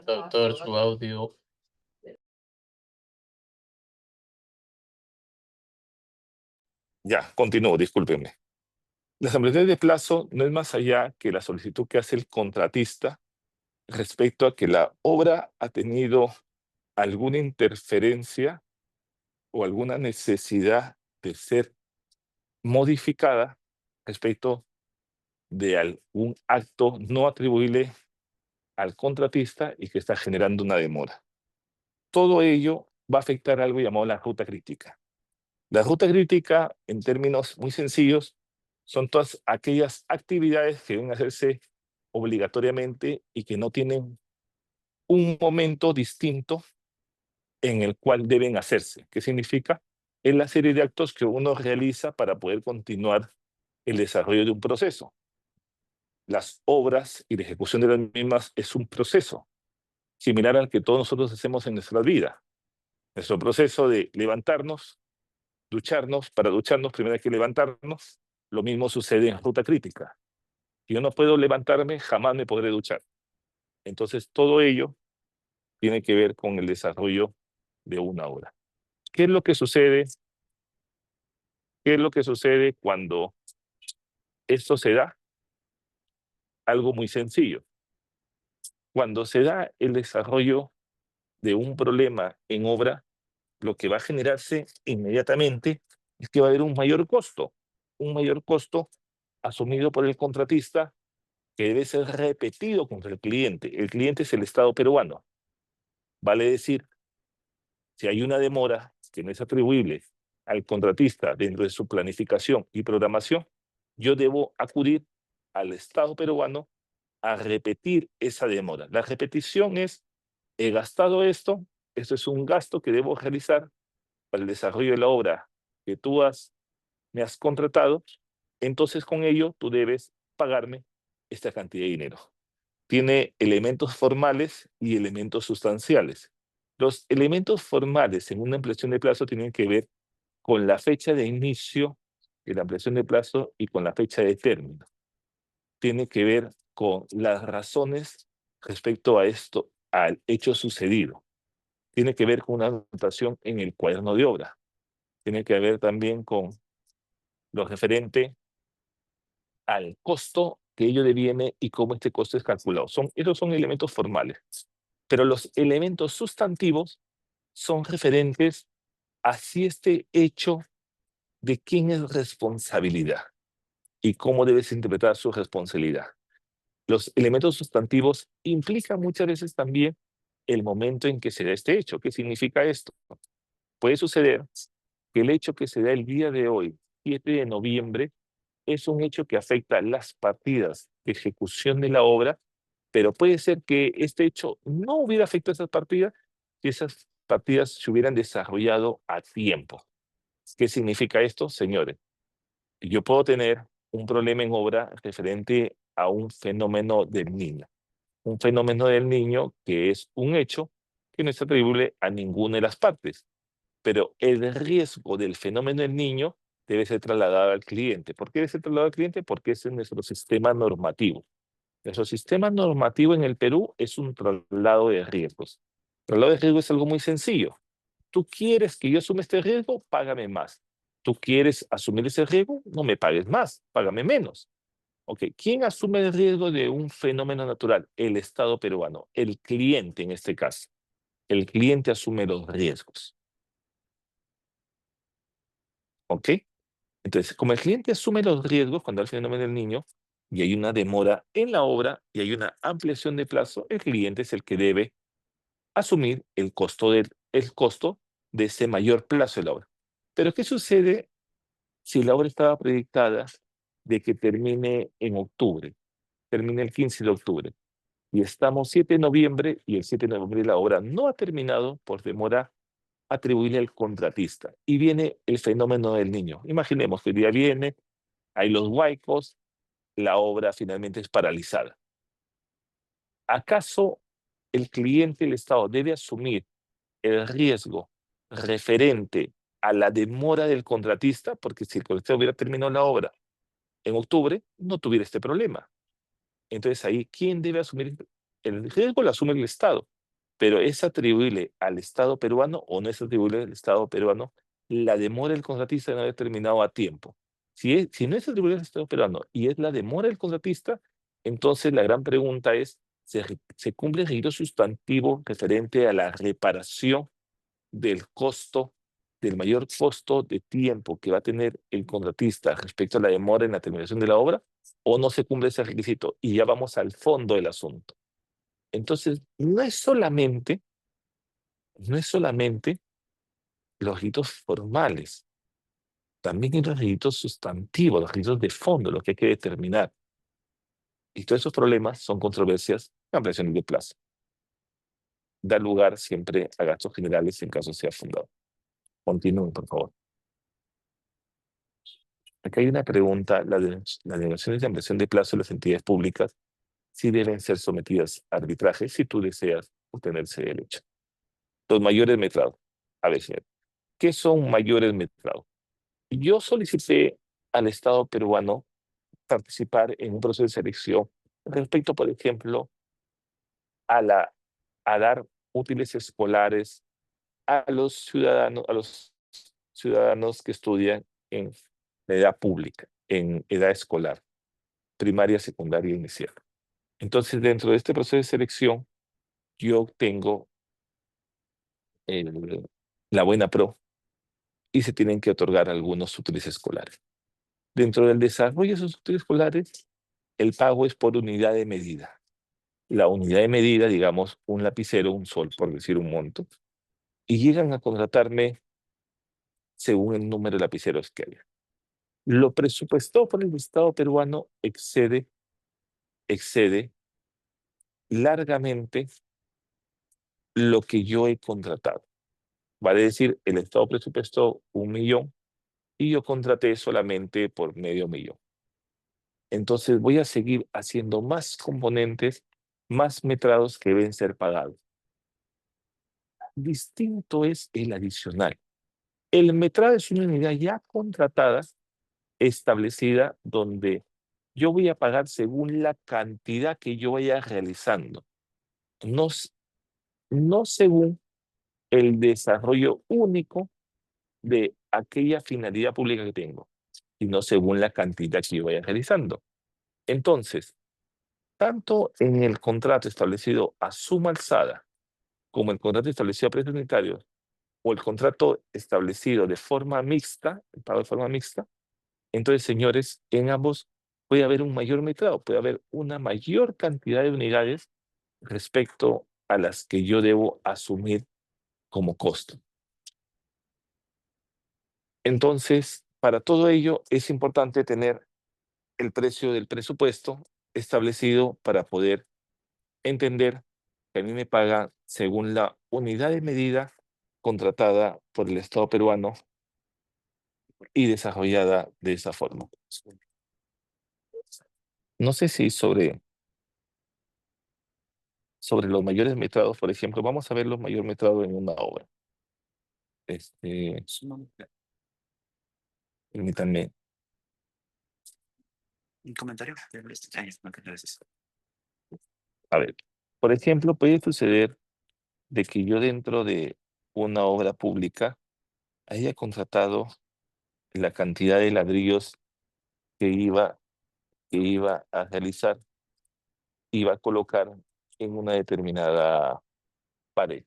Doctor, su audio. Ya, continúo, discúlpenme. La ampliación de plazo no es más allá que la solicitud que hace el contratista respecto a que la obra ha tenido alguna interferencia o alguna necesidad de ser modificada respecto de algún acto no atribuible al contratista y que está generando una demora. Todo ello va a afectar algo llamado la ruta crítica. La ruta crítica, en términos muy sencillos, son todas aquellas actividades que deben hacerse obligatoriamente y que no tienen un momento distinto en el cual deben hacerse. ¿Qué significa? Es la serie de actos que uno realiza para poder continuar el desarrollo de un proceso. Las obras y la ejecución de las mismas es un proceso similar al que todos nosotros hacemos en nuestra vida. Nuestro proceso de levantarnos, ducharnos, para ducharnos primero hay que levantarnos. Lo mismo sucede en ruta crítica. Si yo no puedo levantarme, jamás me podré duchar. Entonces, todo ello tiene que ver con el desarrollo de una obra. ¿Qué es lo que sucede? ¿Qué es lo que sucede cuando esto se da? Algo muy sencillo. Cuando se da el desarrollo de un problema en obra, lo que va a generarse inmediatamente es que va a haber un mayor costo asumido por el contratista que debe ser repetido contra el cliente. El cliente es el Estado peruano. Vale decir, si hay una demora que no es atribuible al contratista dentro de su planificación y programación, yo debo acudir al Estado peruano a repetir esa demora. La repetición es, he gastado esto es un gasto que debo realizar para el desarrollo de la obra que me has contratado, entonces con ello tú debes pagarme esta cantidad de dinero. Tiene elementos formales y elementos sustanciales. Los elementos formales en una ampliación de plazo tienen que ver con la fecha de inicio de la ampliación de plazo y con la fecha de término. Tiene que ver con las razones respecto a esto, al hecho sucedido. Tiene que ver con una anotación en el cuaderno de obra. Tiene que ver también con lo referente al costo que ello deviene y cómo este costo es calculado. Esos son elementos formales. Pero los elementos sustantivos son referentes a si este hecho de quién es responsabilidad y cómo debes interpretar su responsabilidad. Los elementos sustantivos implican muchas veces también el momento en que se da este hecho. ¿Qué significa esto? Puede suceder que el hecho que se da el día de hoy, 7 de noviembre, es un hecho que afecta las partidas de ejecución de la obra, pero puede ser que este hecho no hubiera afectado a esas partidas si esas partidas se hubieran desarrollado a tiempo. ¿Qué significa esto, señores? Yo puedo tener un problema en obra referente a un fenómeno del niño. un fenómeno del Niño que es un hecho que no es atribuible a ninguna de las partes, pero el riesgo del fenómeno del Niño debe ser trasladado al cliente. ¿Por qué debe ser trasladado al cliente? Porque ese es nuestro sistema normativo. Nuestro sistema normativo en el Perú es un traslado de riesgos. El traslado de riesgos es algo muy sencillo. Tú quieres que yo asuma este riesgo, págame más. Tú quieres asumir ese riesgo, no me pagues más, págame menos. Ok, ¿quién asume el riesgo de un fenómeno natural? El Estado peruano, el cliente en este caso. El cliente asume los riesgos. ¿Ok? Entonces, como el cliente asume los riesgos cuando hay el fenómeno del Niño y hay una demora en la obra y hay una ampliación de plazo, el cliente es el que debe asumir el costo de ese mayor plazo de la obra. Pero ¿qué sucede si la obra estaba predictada de que termine en octubre, termine el 15 de octubre, y estamos 7 de noviembre y el 7 de noviembre la obra no ha terminado por demora atribuible al contratista y viene el fenómeno del Niño? Imaginemos que el día viene, hay los huaicos, la obra finalmente es paralizada. ¿Acaso el cliente, el Estado, debe asumir el riesgo referente a la demora del contratista? Porque si el contratista hubiera terminado la obra en octubre, no tuviera este problema. Entonces ahí, ¿quién debe asumir el riesgo? Lo asume el Estado, pero ¿es atribuible al Estado peruano o no es atribuible al Estado peruano la demora del contratista de no haber terminado a tiempo? Si no es atribuible al Estado peruano y es la demora del contratista, entonces la gran pregunta es, ¿se cumple el requisito sustantivo referente a la reparación del costo, del mayor costo de tiempo que va a tener el contratista respecto a la demora en la terminación de la obra, o no se cumple ese requisito? Y ya vamos al fondo del asunto. Entonces, no es solamente los ritos formales, también hay los ritos sustantivos, los ritos de fondo, lo que hay que determinar. Y todos esos problemas son controversias en ampliaciones de plazo. Da lugar siempre a gastos generales en caso sea fundado. Continúen, por favor. Acá hay una pregunta: las denegaciones de ampliación de plazo de las entidades públicas sí deben ser sometidas a arbitraje si tú deseas obtener ese derecho. Los mayores metrados. A ver, señor, ¿qué son mayores metrados? Yo solicité al Estado peruano participar en un proceso de selección respecto, por ejemplo, a dar útiles escolares a los ciudadanos que estudian en la edad pública, en edad escolar, primaria, secundaria e inicial. Entonces, dentro de este proceso de selección, yo tengo la buena pro y se tienen que otorgar algunos útiles escolares. Dentro del desarrollo de esos útiles escolares, el pago es por unidad de medida. La unidad de medida, digamos, un lapicero, un sol, por decir un monto, y llegan a contratarme según el número de lapiceros que haya. Lo presupuestado por el Estado peruano excede largamente lo que yo he contratado. Vale decir, el Estado presupuestó 1.000.000 y yo contraté solamente por 500.000. Entonces voy a seguir haciendo más componentes, más metrados que deben ser pagados. Distinto es el adicional. El metrado es una unidad ya contratada, establecida, donde yo voy a pagar según la cantidad que yo vaya realizando, no, no según el desarrollo único de aquella finalidad pública que tengo, sino según la cantidad que yo vaya realizando. Entonces, tanto en el contrato establecido a suma alzada, como el contrato establecido a precios unitarios, o el contrato establecido de forma mixta, el pago de forma mixta, entonces, señores, en ambos puede haber un mayor metrado, puede haber una mayor cantidad de unidades respecto a las que yo debo asumir como costo. Entonces, para todo ello es importante tener el precio del presupuesto establecido para poder entender que a mí me paga según la unidad de medida contratada por el Estado peruano y desarrollada de esa forma. No sé si sobre sobre los mayores metrados, por ejemplo, vamos a ver los mayores metrados en una obra. Permítanme. Un comentario. A ver, por ejemplo, puede suceder de que yo dentro de una obra pública haya contratado la cantidad de ladrillos que iba a realizar, iba a colocar en una determinada pared.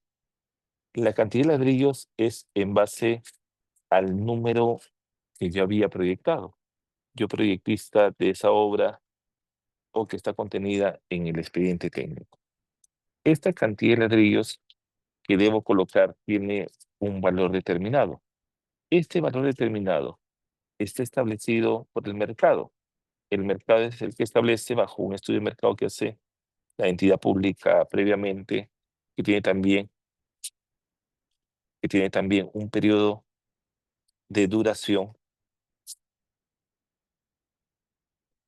La cantidad de ladrillos es en base al número que yo había proyectado. Yo proyectista de esa obra o que está contenida en el expediente técnico. Esta cantidad de ladrillos que debo colocar tiene un valor determinado. Este valor determinado está establecido por el mercado. El mercado es el que establece bajo un estudio de mercado que hace la entidad pública previamente, que tiene también un periodo de duración,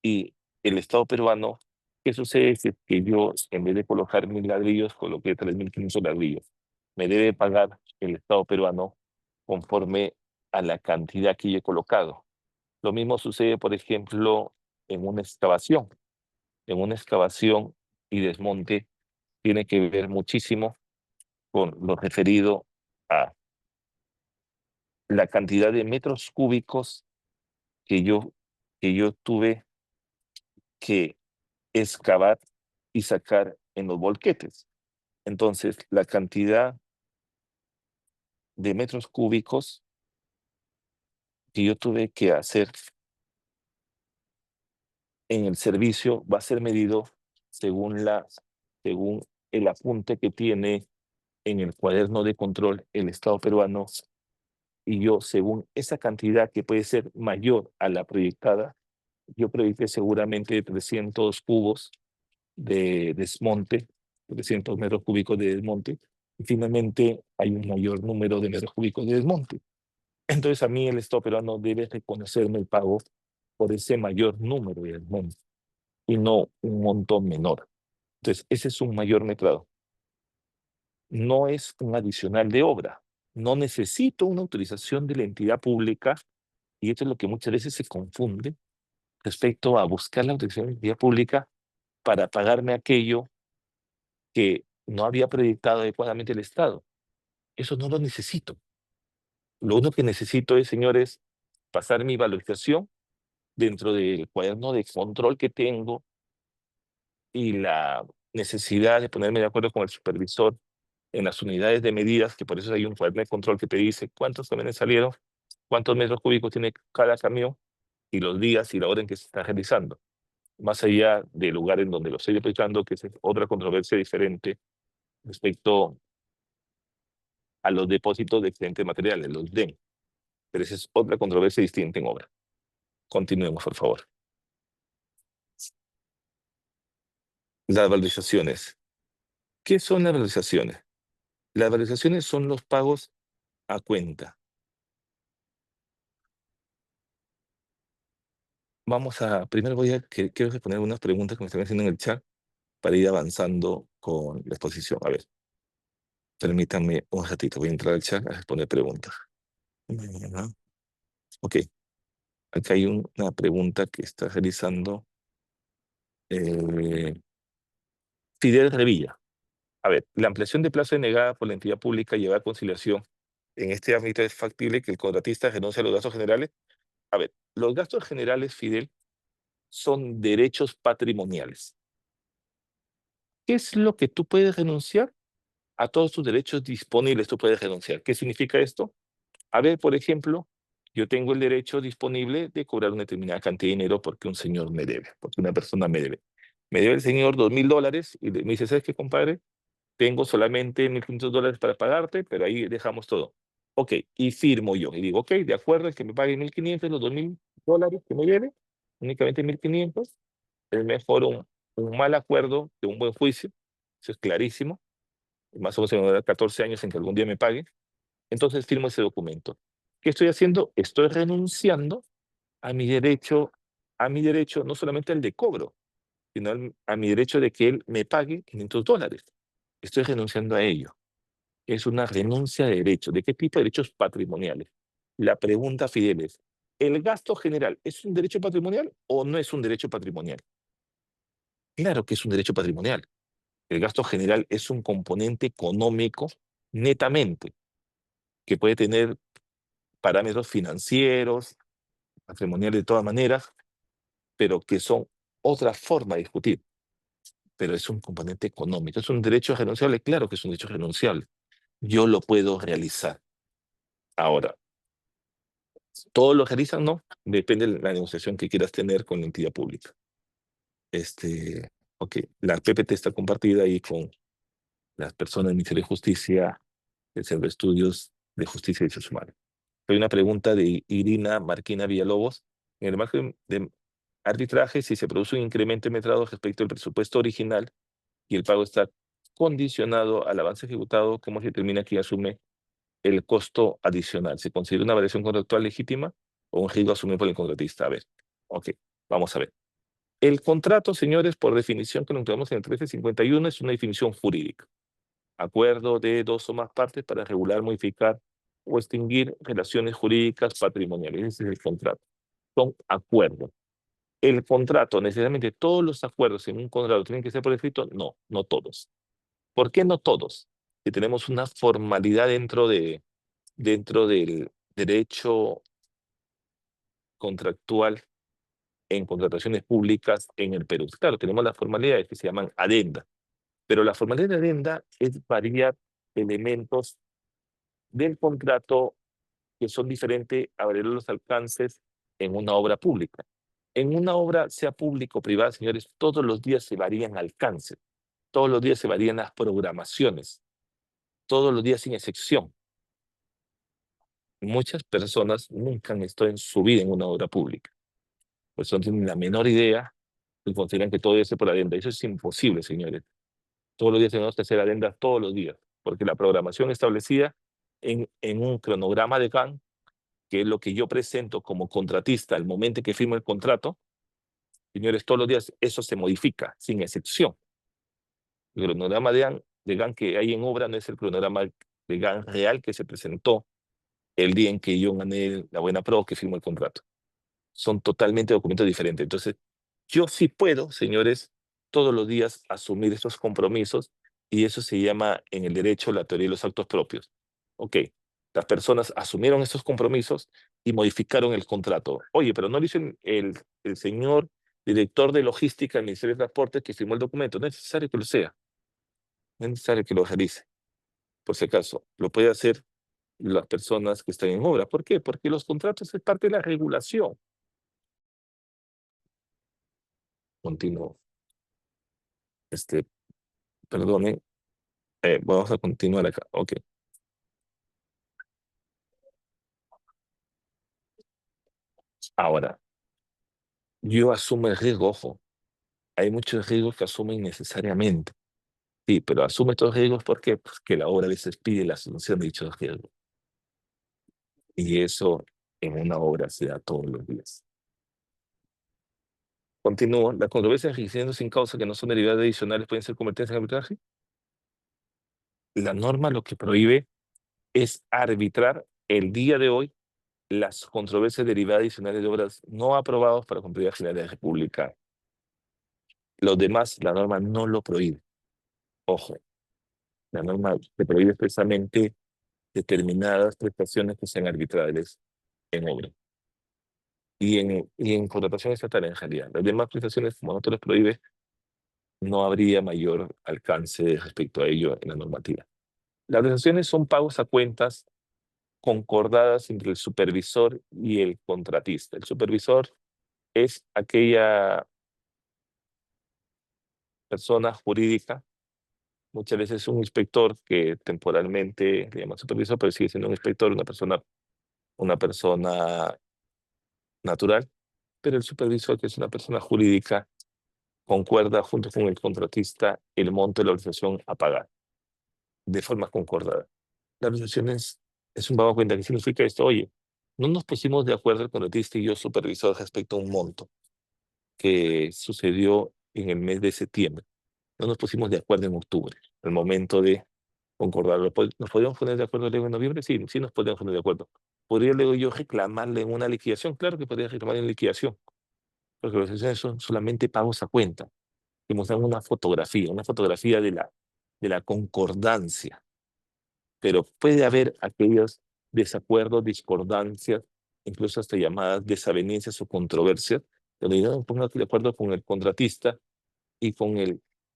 y el Estado peruano, ¿qué sucede? Que yo, en vez de colocar 1.000 ladrillos, coloqué 3.500 ladrillos. Me debe pagar el Estado peruano conforme a la cantidad que yo he colocado. Lo mismo sucede, por ejemplo, en una excavación. En una excavación y desmonte tiene que ver muchísimo con lo referido a la cantidad de metros cúbicos que yo tuve que excavar y sacar en los volquetes. Entonces, la cantidad de metros cúbicos que yo tuve que hacer en el servicio va a ser medido según el apunte que tiene en el cuaderno de control el Estado peruano, y yo, según esa cantidad que puede ser mayor a la proyectada, yo proyecté seguramente 300 cubos de desmonte, 300 metros cúbicos de desmonte, y finalmente hay un mayor número de metros cúbicos de desmonte. Entonces a mí el Estado peruano debe reconocerme el pago por ese mayor número de desmonte y no un montón menor. Entonces ese es un mayor metrado. No es un adicional de obra. No necesito una autorización de la entidad pública, y esto es lo que muchas veces se confunde respecto a buscar la autorización de la entidad pública para pagarme aquello que no había proyectado adecuadamente el Estado. Eso no lo necesito. Lo único que necesito es, señores, pasar mi valorización dentro del cuaderno de control que tengo, y la necesidad de ponerme de acuerdo con el supervisor en las unidades de medidas, que por eso hay un cuaderno de control que te dice cuántos camiones salieron, cuántos metros cúbicos tiene cada camión, y los días y la hora en que se está realizando. Más allá del lugar en donde lo estoy aplicando, que es otra controversia diferente respecto a los depósitos de excedentes materiales, los DEM. Pero esa es otra controversia distinta en obra. Continuemos, por favor. Las valorizaciones. ¿Qué son las valorizaciones? Las valorizaciones son los pagos a cuenta. Primero quiero responder unas preguntas que me están haciendo en el chat para ir avanzando con la exposición. A ver, permítanme un ratito, voy a entrar al chat a responder preguntas. Ok, acá hay una pregunta que está realizando Fidel Revilla. A ver, la ampliación de plazo denegada por la entidad pública lleva a conciliación. En este ámbito es factible que el contratista renuncie a los gastos generales. A ver, los gastos generales, Fidel, son derechos patrimoniales. ¿Qué es lo que tú puedes renunciar? A todos tus derechos disponibles tú puedes renunciar. ¿Qué significa esto? A ver, por ejemplo, yo tengo el derecho disponible de cobrar una determinada cantidad de dinero porque un señor me debe, porque una persona me debe. Me debe el señor $2.000 y me dice, ¿sabes qué, compadre? Tengo solamente $1.500 para pagarte, pero ahí dejamos todo. Ok, y firmo yo. Y digo, ok, de acuerdo, es que me pague 1.500, los $2.000 que me debe, únicamente 1.500. Es mejor un mal acuerdo que un buen juicio. Eso es clarísimo. Más o menos me va a dar 14 años en que algún día me pague. Entonces firmo ese documento. ¿Qué estoy haciendo? Estoy renunciando a mi derecho no solamente al de cobro, sino a mi derecho de que él me pague $500. Estoy renunciando a ello. Es una renuncia de derechos. ¿De qué tipo de derechos patrimoniales? La pregunta, Fidel, es, ¿el gasto general es un derecho patrimonial o no es un derecho patrimonial? Claro que es un derecho patrimonial. El gasto general es un componente económico netamente, que puede tener parámetros financieros, patrimoniales de todas maneras, pero que son otra forma de discutir. Pero es un componente económico. ¿Es un derecho renunciable? Claro que es un derecho renunciable. Yo lo puedo realizar. Ahora, ¿todos lo realizan? No. Depende de la negociación que quieras tener con la entidad pública. Ok, la PPT está compartida ahí con las personas del Ministerio de Justicia, del Centro de Estudios de Justicia y Derechos Humanos. Hay una pregunta de Irina Marquina Villalobos. En el margen de arbitraje, si se produce un incremento en metrados respecto al presupuesto original y el pago está condicionado al avance ejecutado, ¿cómo se determina quién asume el costo adicional? ¿Se considera una variación contractual legítima o un riesgo asumido por el contratista? A ver, ok, vamos a ver. El contrato, señores, por definición que lo encontramos en el 1351, es una definición jurídica. Acuerdo de dos o más partes para regular, modificar o extinguir relaciones jurídicas patrimoniales. Ese es el contrato. Son acuerdos. ¿El contrato, necesariamente todos los acuerdos en un contrato tienen que ser por escrito? No, no todos. ¿Por qué no todos? Si tenemos una formalidad dentro del derecho contractual en contrataciones públicas en el Perú. Claro, tenemos las formalidades que se llaman adenda, pero la formalidad de adenda es variar elementos del contrato que son diferentes a variar los alcances en una obra pública. En una obra, sea pública o privada, señores, todos los días se varían alcances, todos los días se varían las programaciones, todos los días sin excepción. Muchas personas nunca han estado en su vida en una obra pública, pues no tienen la menor idea y consideran que todo debe ser por adenda. Eso es imposible, señores. Todos los días tenemos que hacer adendas todos los días, porque la programación establecida en un cronograma de Gantt, que es lo que yo presento como contratista al momento que firmo el contrato, señores, todos los días eso se modifica, sin excepción. El cronograma de Gantt que hay en obra no es el cronograma de Gantt real que se presentó el día en que yo gané la buena pro que firmó el contrato. Son totalmente documentos diferentes. Entonces, yo sí puedo, señores, todos los días asumir estos compromisos y eso se llama en el derecho la teoría de los actos propios. Ok, las personas asumieron estos compromisos y modificaron el contrato. Oye, pero no lo hizo el señor director de logística del Ministerio de Transporte que firmó el documento. No es necesario que lo sea. No es necesario que lo realice. Por si acaso, lo puede hacer las personas que están en obra. ¿Por qué? Porque los contratos es parte de la regulación. Continúo. Perdone, vamos a continuar acá. Ok. Ahora, yo asumo el riesgo, ojo. Hay muchos riesgos que asumen necesariamente. Sí, pero asume estos riesgos porque pues, que la obra a veces pide la asunción de dichos riesgos. Y eso en una obra se da todos los días. Continúo. Las controversias enriqueciendo sin causa que no son derivadas adicionales pueden ser convertidas en arbitraje. La norma lo que prohíbe es arbitrar el día de hoy las controversias derivadas adicionales de obras no aprobadas para cumplir General de la República. Los demás, la norma no lo prohíbe. Ojo, la norma te prohíbe expresamente determinadas prestaciones que sean arbitrarias en obra. Y en contratación estatal en realidad. Las demás prestaciones, como no te las prohíbe, no habría mayor alcance respecto a ello en la normativa. Las prestaciones son pagos a cuentas concordadas entre el supervisor y el contratista. El supervisor es aquella persona jurídica, muchas veces un inspector que temporalmente le llama supervisor, pero sigue siendo un inspector, una persona natural, pero el supervisor, que es una persona jurídica, concuerda junto con el contratista el monto de la obligación a pagar, de forma concordada. La obligación es un pago a cuenta. ¿Qué significa esto? Oye, no nos pusimos de acuerdo el contratista y yo supervisor respecto a un monto que sucedió en el mes de septiembre. no nos pusimos de acuerdo en octubre, al momento de concordarlo. ¿Nos podíamos poner de acuerdo luego en noviembre? Sí, sí nos podíamos poner de acuerdo. ¿Podría luego yo reclamarle en una liquidación? Claro que podría reclamar en liquidación, porque las excepciones son solamente pagos a cuenta, que muestran una fotografía de la concordancia. Pero puede haber aquellos desacuerdos, discordancias, incluso hasta llamadas desavenencias o controversias, donde yo me pongo de acuerdo con el contratista y con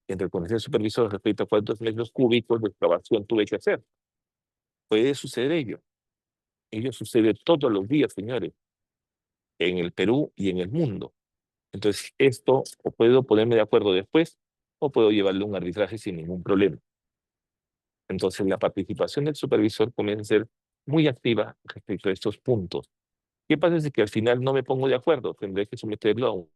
entre el comercial supervisor respecto a cuántos metros cúbicos de excavación tuve que hacer. Puede suceder ello. Ello sucede todos los días, señores, en el Perú y en el mundo. Entonces, esto o puedo ponerme de acuerdo después o puedo llevarle un arbitraje sin ningún problema. Entonces, la participación del supervisor comienza a ser muy activa respecto a estos puntos. ¿Qué pasa si que al final no me pongo de acuerdo? Tendré que someterlo a un...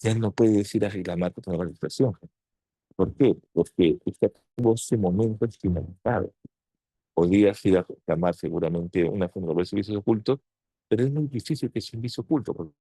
Ya no puede decir a reclamar contra la organización. ¿Por qué? Porque usted tuvo ese momento finalizado. Podrías ir a reclamar seguramente una controversia de servicios ocultos, pero es muy difícil que sea un vicio oculto. Porque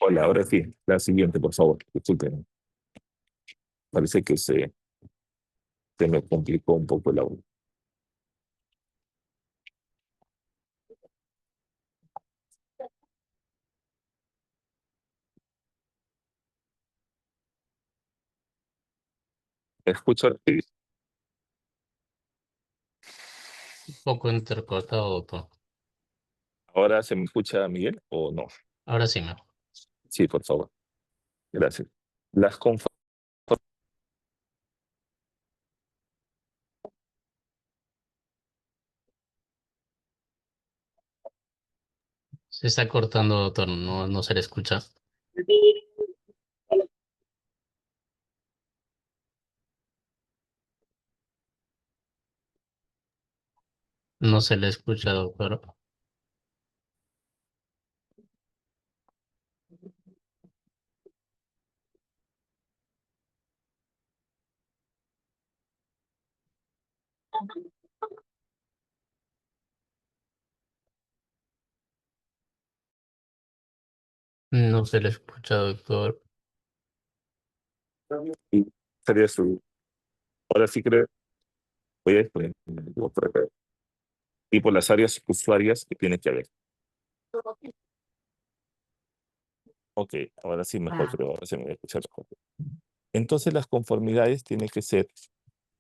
hola, ahora sí, la siguiente, por favor. Disculpen. Parece que se me complicó un poco la audio. ¿Me escucha? Un poco intercortado, doctor. ¿Ahora se me escucha, Miguel, o no? Ahora sí mejor. Sí, por favor. Gracias. Las conf- Se está cortando, doctor, no se le escucha. No se le escucha, doctor. No se le escucha, doctor. y sería su... Ahora sí creo, voy a exponer otra vez. Y por las áreas usuarias que tiene que haber. Ok, ahora sí mejor, creo, ahora se me va a escuchar mejor. Entonces las conformidades tienen que ser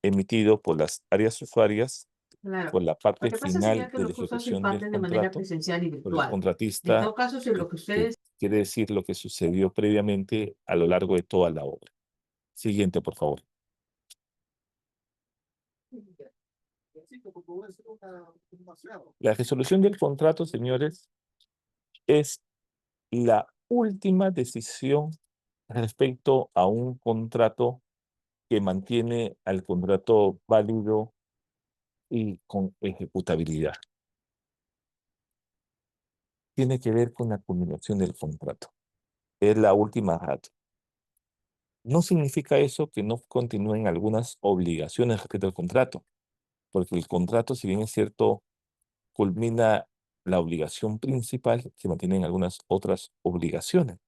emitido por las áreas usuarias, Claro. por la Lo parte que pasa sería final que de la los cursos se ejecución del imparten de manera contrato, presencial y por el virtual. En contratista, todo caso, si lo que que ustedes... quiere decir lo que sucedió previamente a lo largo de toda la obra. Siguiente, por favor. La resolución del contrato, señores, es la última decisión respecto a un contrato que mantiene al contrato válido y con ejecutabilidad. Tiene que ver con la culminación del contrato. Es la última rata. No significa eso que no continúen algunas obligaciones respecto al contrato, porque el contrato, si bien es cierto, culmina la obligación principal, se mantienen algunas otras obligaciones.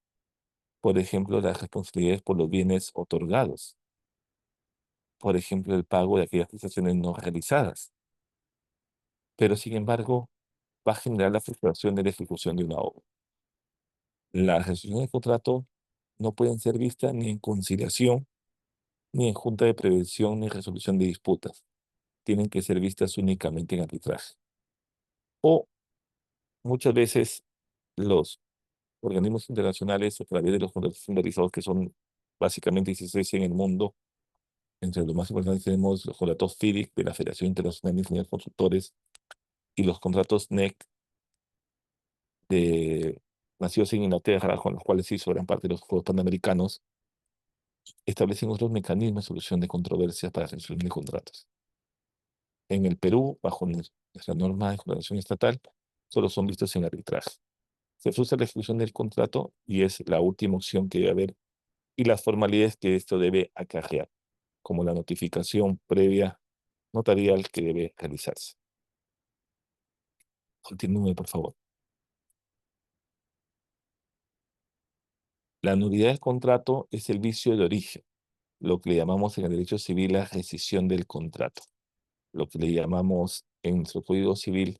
Por ejemplo, las responsabilidades por los bienes otorgados. Por ejemplo, el pago de aquellas prestaciones no realizadas. Pero, sin embargo, va a generar la frustración de la ejecución de una obra. Las resoluciones de contrato no pueden ser vistas ni en conciliación, ni en junta de prevención, ni resolución de disputas. Tienen que ser vistas únicamente en arbitraje. O muchas veces los organismos internacionales, a través de los contratos estandarizados, que son básicamente 16 en el mundo, Entre los más importantes tenemos los contratos FIDIC de la Federación Internacional de Ingenieros Constructores y los contratos NEC de nacidos en Inglaterra, con los cuales se hizo gran parte de los Juegos Panamericanos, establecen otros mecanismos de solución de controversias para resolución de contratos. En el Perú, bajo nuestra norma de contratación estatal, solo son vistos en arbitraje. Se frustra la ejecución del contrato y es la última opción que debe haber y las formalidades que esto debe acarrear, como la notificación previa notarial que debe realizarse. Continúe, por favor. La nulidad del contrato es el vicio de origen, lo que le llamamos en el derecho civil la rescisión del contrato, lo que le llamamos en nuestro Código Civil,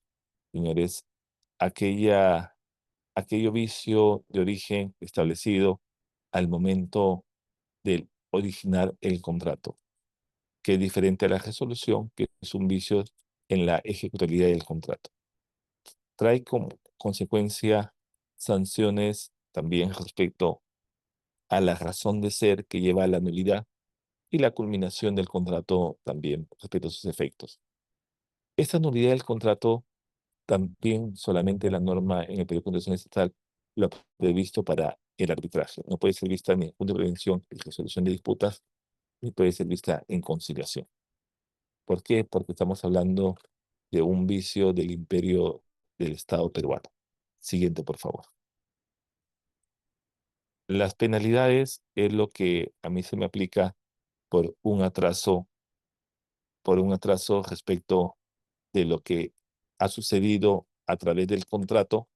señores, aquello vicio de origen establecido al momento de originar el contrato, que es diferente a la resolución, que es un vicio en la ejecutabilidad del contrato. Trae como consecuencia sanciones también respecto a la razón de ser que lleva a la nulidad y la culminación del contrato también respecto a sus efectos. Esta nulidad del contrato también solamente la norma en el Periodo de Contratación Estatal lo ha previsto para el arbitraje. No puede ser vista ni en punto de prevención y resolución de disputas, ni puede ser vista en conciliación. ¿Por qué? Porque estamos hablando de un vicio del imperio del Estado peruano. Siguiente, por favor. Las penalidades es lo que a mí se me aplica por un atraso respecto de lo que ha sucedido a través del contrato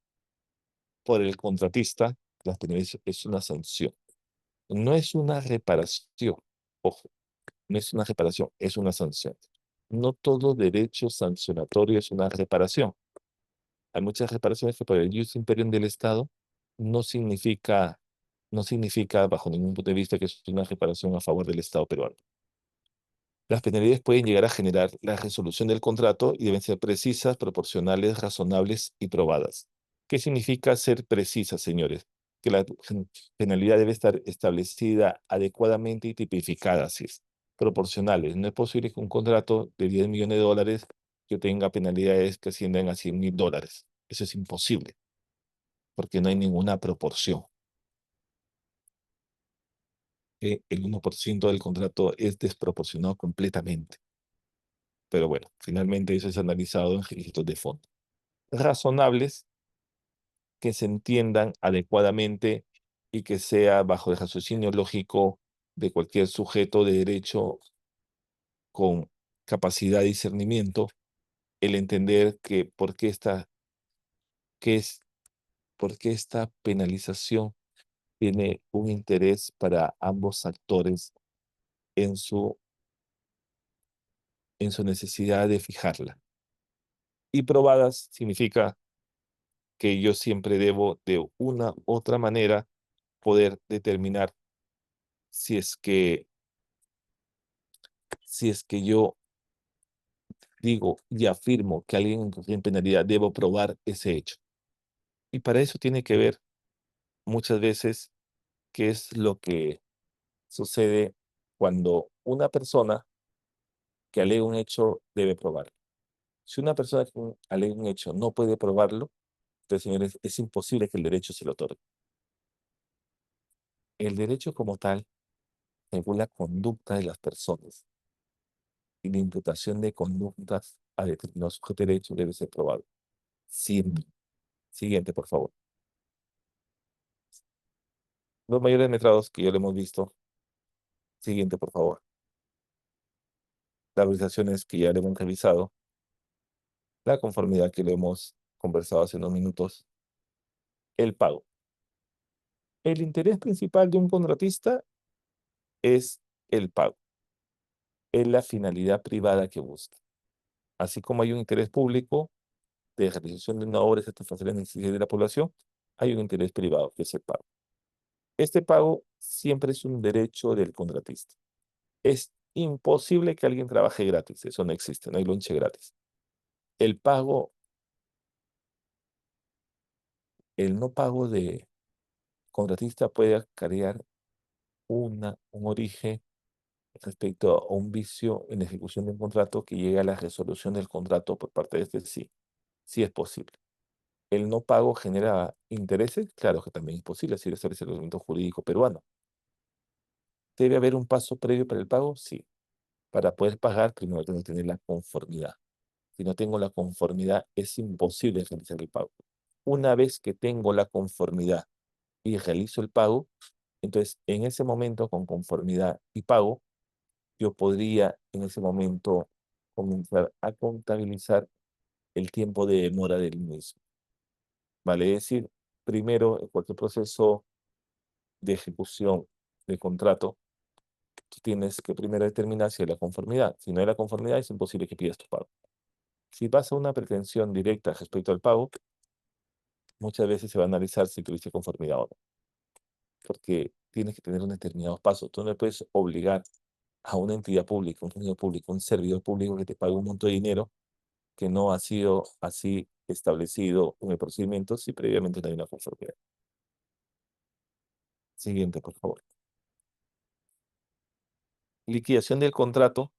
por el contratista. Las penalidades es una sanción. No es una reparación. Ojo, no es una reparación, es una sanción. No todo derecho sancionatorio es una reparación. Hay muchas reparaciones que por el jus imperium del Estado no significa, no significa bajo ningún punto de vista que es una reparación a favor del Estado peruano. Las penalidades pueden llegar a generar la resolución del contrato y deben ser precisas, proporcionales, razonables y probadas. ¿Qué significa ser precisas, señores? Que la penalidad debe estar establecida adecuadamente y tipificada, así es. Proporcionales. No es posible que un contrato de 10 millones de dólares que tenga penalidades que asciendan a 100.000 dólares. Eso es imposible, porque no hay ninguna proporción. El 1% del contrato es desproporcionado completamente. Pero bueno, finalmente eso es analizado en registros de fondo. Razonables, que se entiendan adecuadamente y que sea bajo el raciocinio lógico de cualquier sujeto de derecho con capacidad de discernimiento, el entender que qué es, por qué esta penalización tiene un interés para ambos actores en su necesidad de fijarla. Y probadas significa que yo siempre debo de una u otra manera poder determinar si es que, si es que yo digo y afirmo que alguien incurrió en penalidad, debo probar ese hecho. Y para eso tiene que ver muchas veces qué es lo que sucede cuando una persona que alega un hecho debe probarlo. Si una persona que alega un hecho no puede probarlo, entonces, señores, es imposible que el derecho se lo otorgue. El derecho como tal regula la conducta de las personas y la imputación de conductas a determinados sujetos de derecho debe ser probado. Siempre. Siguiente, por favor. Los mayores metrados que ya lo hemos visto. Siguiente, por favor. Las organizaciones que ya le hemos revisado. La conformidad que lo hemos conversado hace unos minutos. El pago. El interés principal de un contratista es el pago. Es la finalidad privada que busca. Así como hay un interés público de realización de una obra y satisfacer las necesidades de la población, hay un interés privado que es el pago. Este pago siempre es un derecho del contratista. Es imposible que alguien trabaje gratis, eso no existe, no hay lonche gratis. El pago, el no pago de contratista puede acarrear un origen respecto a un vicio en la ejecución de un contrato que llegue a la resolución del contrato por parte de este, sí, sí es posible. ¿El no pago genera intereses? Claro que también es posible, así lo establece el ordenamiento jurídico peruano. ¿Debe haber un paso previo para el pago? Sí. Para poder pagar, primero tengo que tener la conformidad. Si no tengo la conformidad, es imposible realizar el pago. Una vez que tengo la conformidad y realizo el pago, entonces en ese momento, con conformidad y pago, yo podría en ese momento comenzar a contabilizar el tiempo de demora del mismo. Vale decir, primero, en cualquier proceso de ejecución de contrato, tú tienes que primero determinar si hay la conformidad. Si no hay la conformidad, es imposible que pidas tu pago. Si pasa una pretensión directa respecto al pago, muchas veces se va a analizar si tuviste conformidad o no, porque tienes que tener un determinado paso. Tú no le puedes obligar a una entidad pública, un funcionario público, un servidor público que te pague un monto de dinero que no ha sido así establecido en el procedimiento si previamente no hay una conformidad. Siguiente, por favor. Liquidación del contrato.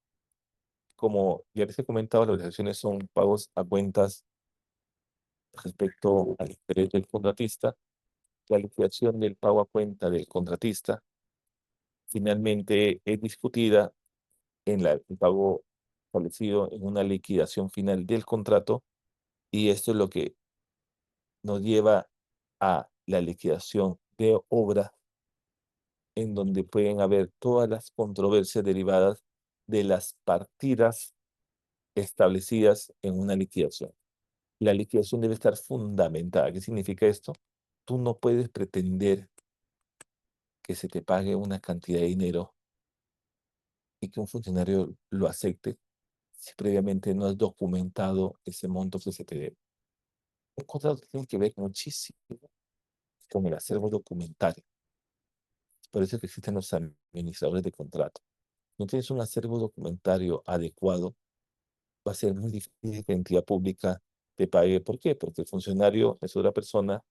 Como ya les he comentado, las obligaciones son pagos a cuentas respecto al interés del contratista. La liquidación del pago a cuenta del contratista finalmente es discutida en el pago establecido en una liquidación final del contrato, y esto es lo que nos lleva a la liquidación de obra, en donde pueden haber todas las controversias derivadas de las partidas establecidas en una liquidación. La liquidación debe estar fundamentada. ¿Qué significa esto? Tú no puedes pretender que se te pague una cantidad de dinero y que un funcionario lo acepte si previamente no has documentado ese monto que se te debe. Un contrato tiene que ver muchísimo con el acervo documentario. Por eso es que existen los administradores de contrato. No tienes un acervo documentario adecuado, va a ser muy difícil que la entidad pública te pague. ¿Por qué? Porque el funcionario es otra persona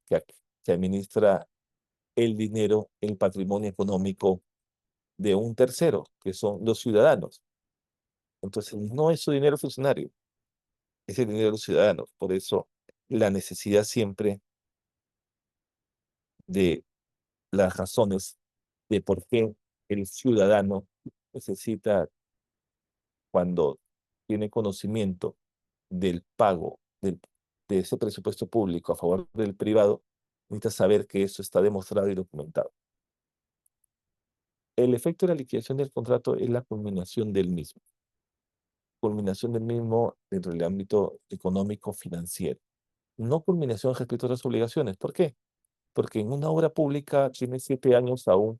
que, que administra el dinero, el patrimonio económico de un tercero, que son los ciudadanos. Entonces, no es su dinero funcionario, es el dinero de los ciudadanos. Por eso, la necesidad siempre de las razones de por qué el ciudadano necesita, cuando tiene conocimiento del pago de ese presupuesto público a favor del privado, necesita saber que eso está demostrado y documentado. El efecto de la liquidación del contrato es la culminación del mismo. Culminación del mismo dentro del ámbito económico financiero. No culminación respecto a las obligaciones. ¿Por qué? Porque en una obra pública tiene 7 años aún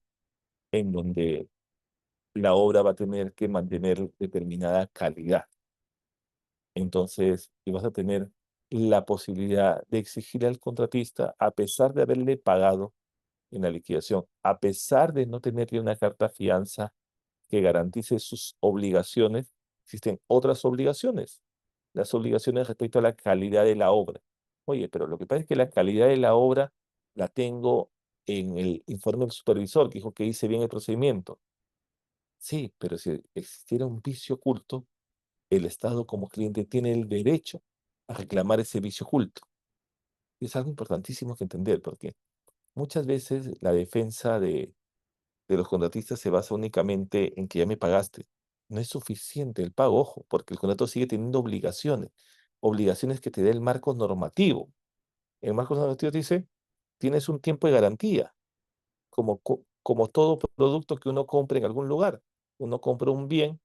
en donde la obra va a tener que mantener determinada calidad. Entonces, y vas a tener la posibilidad de exigir al contratista, a pesar de haberle pagado en la liquidación, a pesar de no tenerle una carta fianza que garantice sus obligaciones, existen otras obligaciones. Las obligaciones respecto a la calidad de la obra. Oye, pero lo que pasa es que la calidad de la obra la tengo en el informe del supervisor, que dijo que hice bien el procedimiento. Sí, pero si existiera un vicio oculto, el Estado como cliente tiene el derecho a reclamar ese vicio oculto. Y es algo importantísimo que entender, porque muchas veces la defensa de los contratistas se basa únicamente en que ya me pagaste. No es suficiente el pago, ojo, porque el contrato sigue teniendo obligaciones, obligaciones que te da el marco normativo. El marco normativo dice, tienes un tiempo de garantía, como todo producto que uno compre en algún lugar. Uno compra un bien,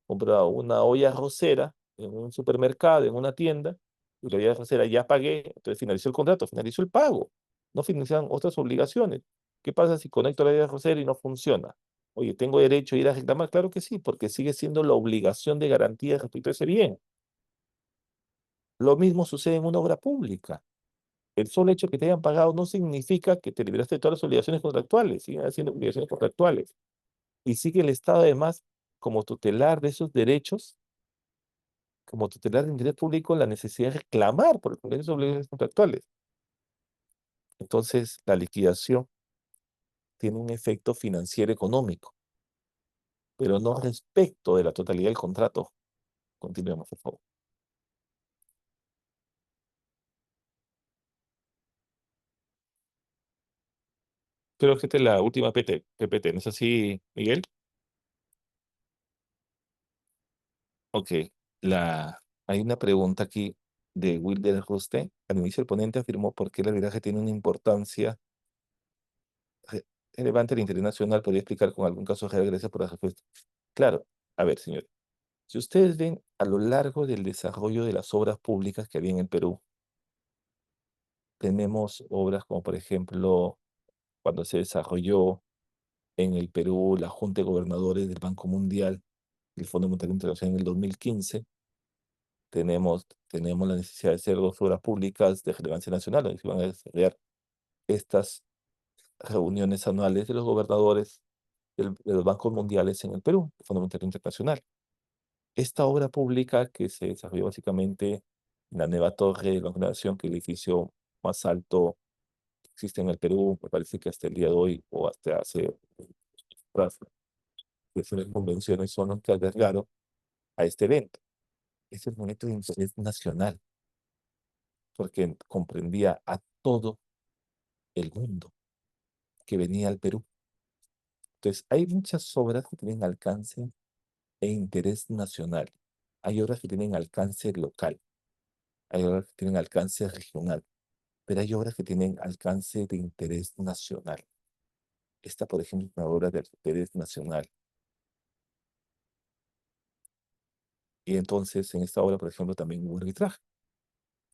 compra una olla arrocera en un supermercado, en una tienda, y la olla arrocera ya pagué, entonces finalizó el contrato, finalizó el pago. No finalizan otras obligaciones. ¿Qué pasa si conecto la olla arrocera y no funciona? Oye, ¿tengo derecho a ir a reclamar? Claro que sí, porque sigue siendo la obligación de garantía respecto a ese bien. Lo mismo sucede en una obra pública. El solo hecho de que te hayan pagado no significa que te liberaste de todas las obligaciones contractuales, siguen haciendo obligaciones contractuales. Y sigue el Estado además como tutelar de esos derechos, como tutelar del interés público, la necesidad de reclamar por el cumplimiento de esas obligaciones contractuales. Entonces, la liquidación tiene un efecto financiero económico, pero no respecto de la totalidad del contrato. Continuemos, por favor. Creo que esta es la última PPT, ¿no es así, Miguel? Ok. Hay una pregunta aquí de Wilder Juste. Al inicio el ponente afirmó por qué el arbitraje tiene una importancia relevante al interés nacional. ¿Podría explicar con algún caso real? Gracias por la respuesta. Claro. A ver, señor. Si ustedes ven a lo largo del desarrollo de las obras públicas que había en el Perú, tenemos obras como, por ejemplo, cuando se desarrolló en el Perú la Junta de Gobernadores del Banco Mundial, el Fondo Monetario Internacional en el 2015, tenemos la necesidad de hacer dos obras públicas de relevancia nacional, donde se van a desarrollar estas reuniones anuales de los gobernadores de los bancos mundiales en el Perú, el Fondo Monetario Internacional. Esta obra pública que se desarrolló básicamente en la nueva torre de la Nación, que es el edificio más alto que existe en el Perú, me parece que hasta el día de hoy o hasta hace las convenciones son los que albergaron a este evento. Es el momento de interés nacional, porque comprendía a todo el mundo que venía al Perú. Entonces, hay muchas obras que tienen alcance e interés nacional. Hay obras que tienen alcance local, hay obras que tienen alcance regional, pero hay obras que tienen alcance de interés nacional. Esta, por ejemplo, es una obra de interés nacional. Y entonces, en esta obra, por ejemplo, también hubo arbitraje,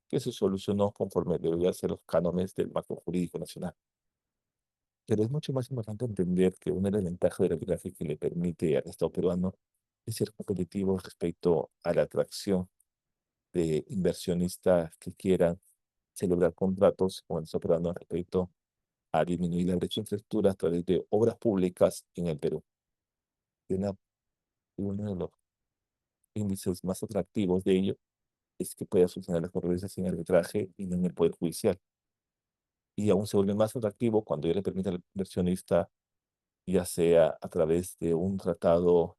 que se solucionó conforme deberían ser los cánones del marco jurídico nacional. Pero es mucho más importante entender que una de las ventajas del arbitraje que le permite al Estado peruano es ser competitivo respecto a la atracción de inversionistas que quieran celebrar contratos con el Estado peruano respecto a disminuir la brecha de infraestructura a través de obras públicas en el Perú. Y uno de los índices más atractivos de ello es que pueda solucionar las controversias en arbitraje y no en el Poder Judicial. Y aún se vuelve más atractivo cuando ya le permite al inversionista, ya sea a través de un tratado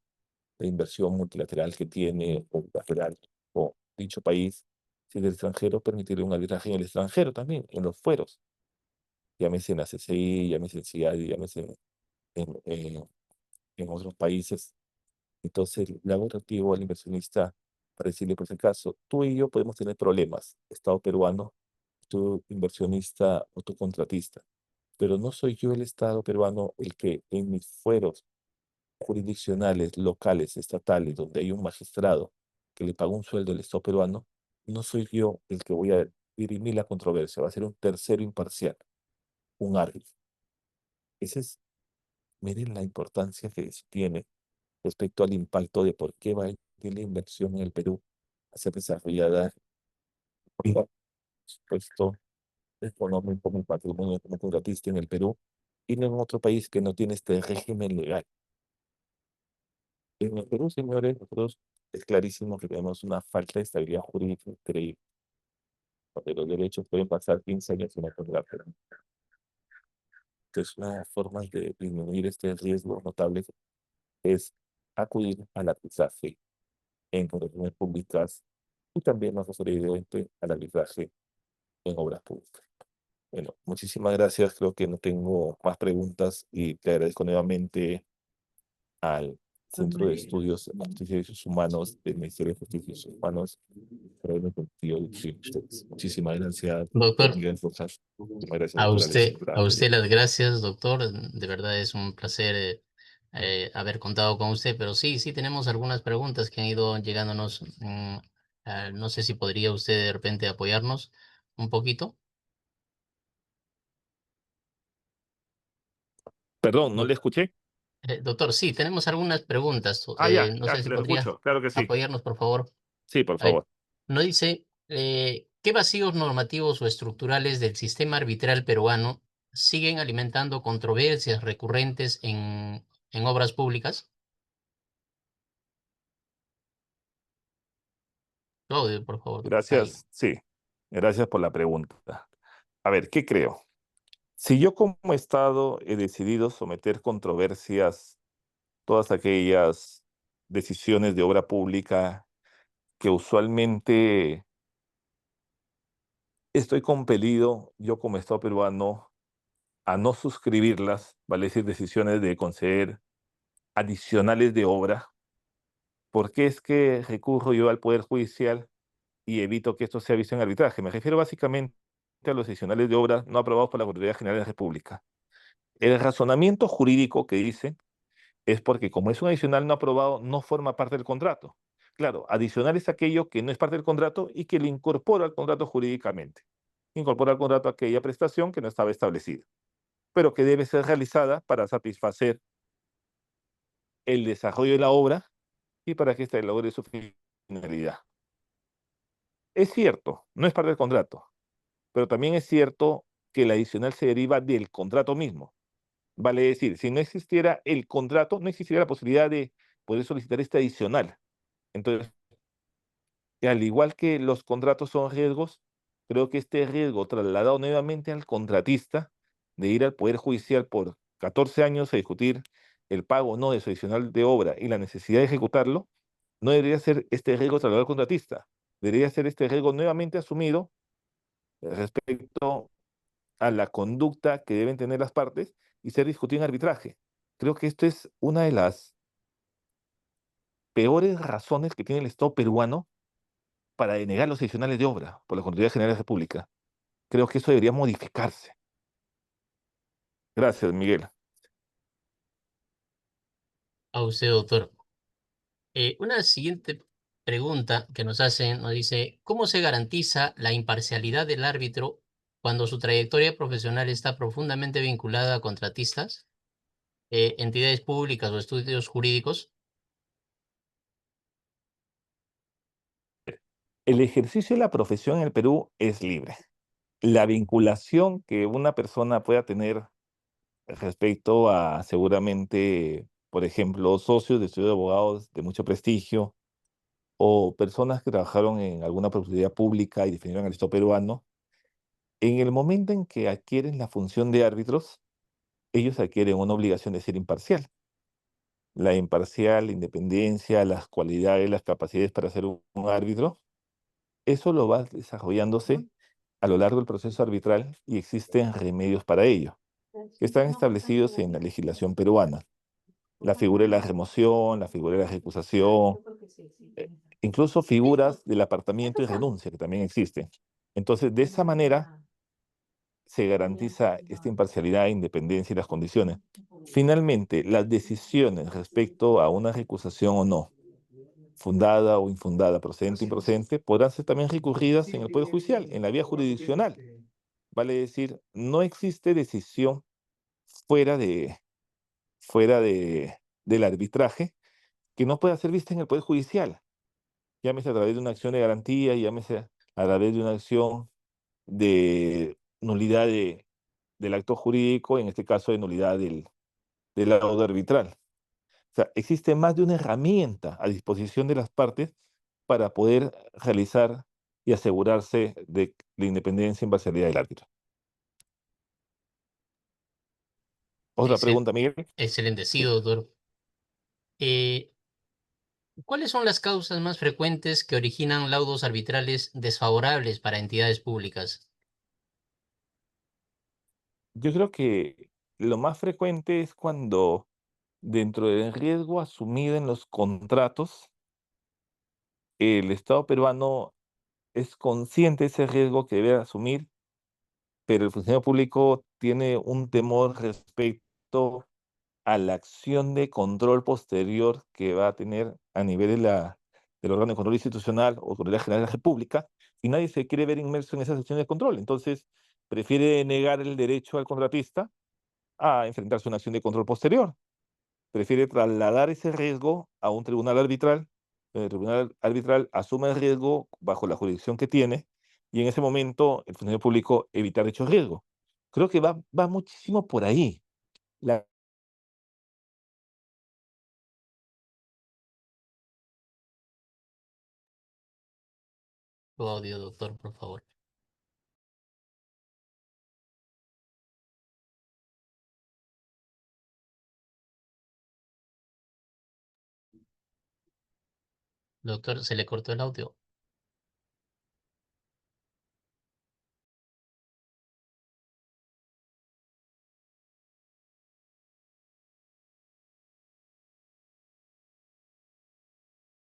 de inversión multilateral que tiene o bilateral o dicho país, si el extranjero permitirle un arbitraje en el extranjero también, en los fueros, llámese en la CCI, llámese en CIADI, llámese en otros países. Entonces, le hago atractivo al inversionista para decirle, por si acaso, tú y yo podemos tener problemas, Estado peruano, tú inversionista o tú contratista, pero no soy yo el Estado peruano el que en mis fueros jurisdiccionales, locales, estatales, donde hay un magistrado que le paga un sueldo al Estado peruano, no soy yo el que voy a dirimir la controversia, va a ser un tercero imparcial, un árbitro. Miren la importancia que tiene respecto al impacto de por qué va a ir la inversión en el Perú a ser desarrollada por supuesto económico como patrimonio como contratista en el Perú y no en otro país que no tiene este régimen legal. En el Perú, señores, nosotros es clarísimo que tenemos una falta de estabilidad jurídica increíble, porque los derechos pueden pasar 15 años sin acordar. Entonces, una forma de disminuir este riesgo notable es acudir al arbitraje en contrataciones públicas y también más evidente al arbitraje en obras públicas. Bueno, muchísimas gracias. Creo que no tengo más preguntas y te agradezco nuevamente al Centro de Estudios de Justicia y Derechos Humanos del Ministerio de Justicia y Derechos Humanos por haberme permitido dirigir ustedes. Muchísimas gracias, doctor Doctor, Miguel Rojas. Muchísimas gracias, doctora a Alessandra. usted las gracias, doctor. De verdad es un placer haber contado con usted, pero sí, sí tenemos algunas preguntas que han ido llegándonos. No sé si podría usted de repente apoyarnos un poquito. Perdón, no le escuché. Doctor, sí, tenemos algunas preguntas. Ya, No ya, sé si le podría escucho. Claro que sí. apoyarnos, por favor. Sí, por A ver, favor. nos dice, ¿qué vacíos normativos o estructurales del sistema arbitral peruano siguen alimentando controversias recurrentes en obras públicas? Claudio, por favor. Ahí. Gracias, sí. Gracias por la pregunta. A ver, ¿qué creo? Si yo como Estado he decidido someter controversias todas aquellas decisiones de obra pública que usualmente estoy compelido, yo como Estado peruano, a no suscribirlas, vale decir, decisiones de conceder adicionales de obra. ¿Por qué es que recurro yo al Poder Judicial y evito que esto sea visto en arbitraje? Me refiero básicamente a los adicionales de obra no aprobados por la Contraloría General de la República. El razonamiento jurídico que dice es porque como es un adicional no aprobado, no forma parte del contrato. Claro, adicional es aquello que no es parte del contrato y que lo incorpora al contrato jurídicamente. Incorpora al contrato aquella prestación que no estaba establecida, pero que debe ser realizada para satisfacer el desarrollo de la obra y para que ésta logre su finalidad. Es cierto, no es parte del contrato, pero también es cierto que el adicional se deriva del contrato mismo. Vale decir, si no existiera el contrato, no existiría la posibilidad de poder solicitar este adicional. Entonces, al igual que los contratos son riesgos, creo que este riesgo trasladado nuevamente al contratista de ir al Poder Judicial por 14 años a discutir el pago o no de su adicional de obra y la necesidad de ejecutarlo, no debería ser este riesgo trasladado al contratista. Debería ser este riesgo nuevamente asumido respecto a la conducta que deben tener las partes y ser discutido en arbitraje. Creo que esto es una de las peores razones que tiene el Estado peruano para denegar los adicionales de obra por la Contraloría General de la República. Creo que eso debería modificarse. Gracias, Miguel. A usted, doctor. Una siguiente pregunta que nos hacen, nos dice, ¿cómo se garantiza la imparcialidad del árbitro cuando su trayectoria profesional está profundamente vinculada a contratistas, entidades públicas o estudios jurídicos? El ejercicio de la profesión en el Perú es libre. La vinculación que una persona pueda tener respecto a seguramente, por ejemplo, socios de estudio de abogados de mucho prestigio o personas que trabajaron en alguna propiedad pública y defendieron al Estado peruano, en el momento en que adquieren la función de árbitros, ellos adquieren una obligación de ser imparcial. La imparcial, la independencia, las cualidades, las capacidades para ser un árbitro, eso lo va desarrollándose a lo largo del proceso arbitral y existen remedios para ello, que están establecidos en la legislación peruana. La figura de la remoción, la figura de la recusación, eh, incluso figuras del apartamiento y renuncia, que también existen. Entonces, de esa manera se garantiza esta imparcialidad, independencia y las condiciones. Finalmente, las decisiones respecto a una recusación o no, fundada o infundada, procedente o improcedente, podrán ser también recurridas en el Poder Judicial, en la vía jurisdiccional. Vale decir, no existe decisión fuera de, del arbitraje que no pueda ser vista en el Poder Judicial. Llámese a través de una acción de garantía, llámese a través de una acción de nulidad del acto jurídico, en este caso de nulidad del laudo arbitral. O sea, existe más de una herramienta a disposición de las partes para poder realizar y asegurarse de la independencia e imparcialidad del árbitro. Otra Excel- pregunta, Miguel. Excelente, sí, Sí. doctor. Eh, ¿Cuáles son las causas más frecuentes que originan laudos arbitrales desfavorables para entidades públicas? Yo creo que lo más frecuente es cuando dentro del riesgo asumido en los contratos, el Estado peruano es consciente de ese riesgo que debe asumir, pero el funcionario público tiene un temor respecto a la acción de control posterior que va a tener a nivel del órgano de control institucional o Contraloría General de la República, y nadie se quiere ver inmerso en esas acciones de control. Entonces, prefiere negar el derecho al contratista a enfrentarse a una acción de control posterior. Prefiere trasladar ese riesgo a un tribunal arbitral. El tribunal arbitral asume el riesgo bajo la jurisdicción que tiene y en ese momento el funcionario público evitar dicho riesgo. Creo que va muchísimo por ahí. La Tu audio, doctor, por favor. Doctor, se le cortó el audio.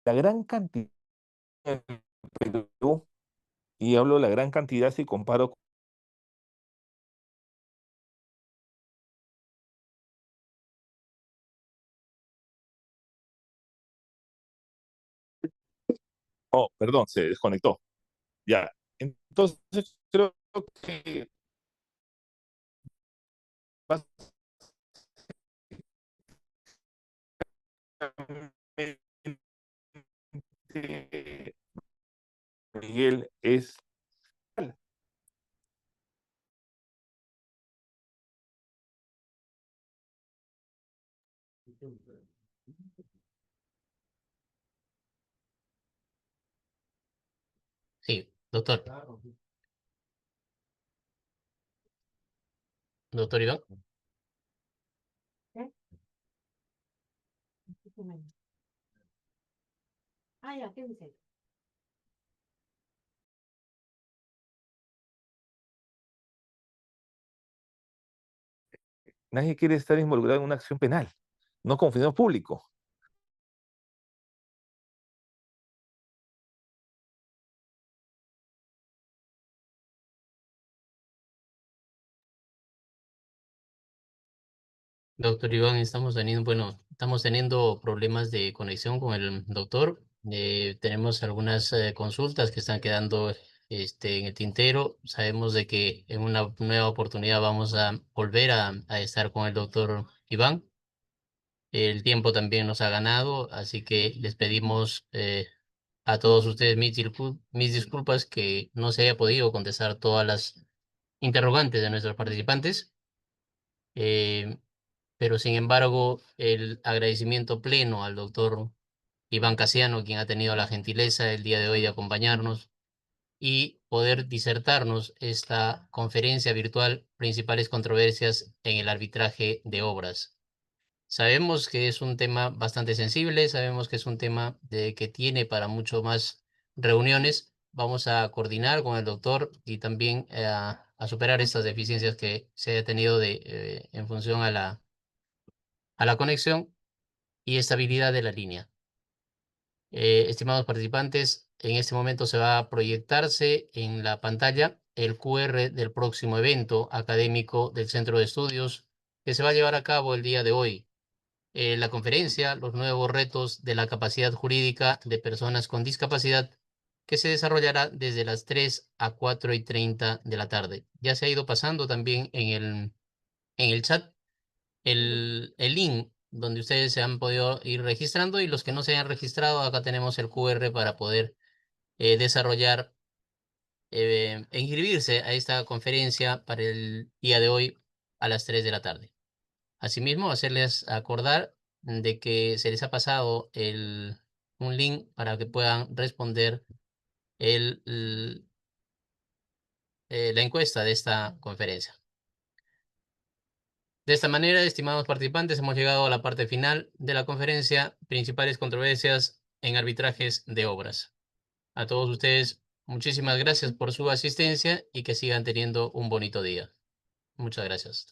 La gran cantidad en Perú, y hablo de la gran cantidad si comparo. Oh, perdón, se desconectó. Ya. Entonces, creo que básicamente Miguel es. Sí, doctor. Doctor Iván. Ah, ya, ¿qué dice? Nadie quiere estar involucrado en una acción penal, no con funcionario público. Doctor Iván, estamos teniendo problemas de conexión con el doctor. Tenemos algunas consultas que están quedando en el tintero. Sabemos de que en una nueva oportunidad vamos a volver a estar con el doctor Iván. El tiempo también nos ha ganado, así que les pedimos a todos ustedes mis disculpas que no se haya podido contestar todas las interrogantes de nuestros participantes. Eh, pero sin embargo, el agradecimiento pleno al doctor Iván Casiano, quien ha tenido la gentileza el día de hoy de acompañarnos y poder disertarnos esta conferencia virtual, principales controversias en el arbitraje de obras. Sabemos que es un tema bastante sensible, sabemos que es un tema que tiene para mucho más reuniones. Vamos a coordinar con el doctor y también a superar estas deficiencias que se haya tenido en función a la conexión y estabilidad de la línea. Estimados participantes, en este momento se va a proyectarse en la pantalla el QR del próximo evento académico del Centro de Estudios que se va a llevar a cabo el día de hoy. La conferencia, los nuevos retos de la capacidad jurídica de personas con discapacidad, que se desarrollará desde las 3 a 4:30 de la tarde. Ya se ha ido pasando también en el chat el link donde ustedes se han podido ir registrando y los que no se hayan registrado, acá tenemos el QR para poder desarrollar e inscribirse a esta conferencia para el día de hoy a las 3 de la tarde. Asimismo, hacerles acordar de que se les ha pasado un link para que puedan responder la encuesta de esta conferencia. De esta manera, estimados participantes, hemos llegado a la parte final de la conferencia, principales controversias en arbitrajes de obras. A todos ustedes, muchísimas gracias por su asistencia y que sigan teniendo un bonito día. Muchas gracias.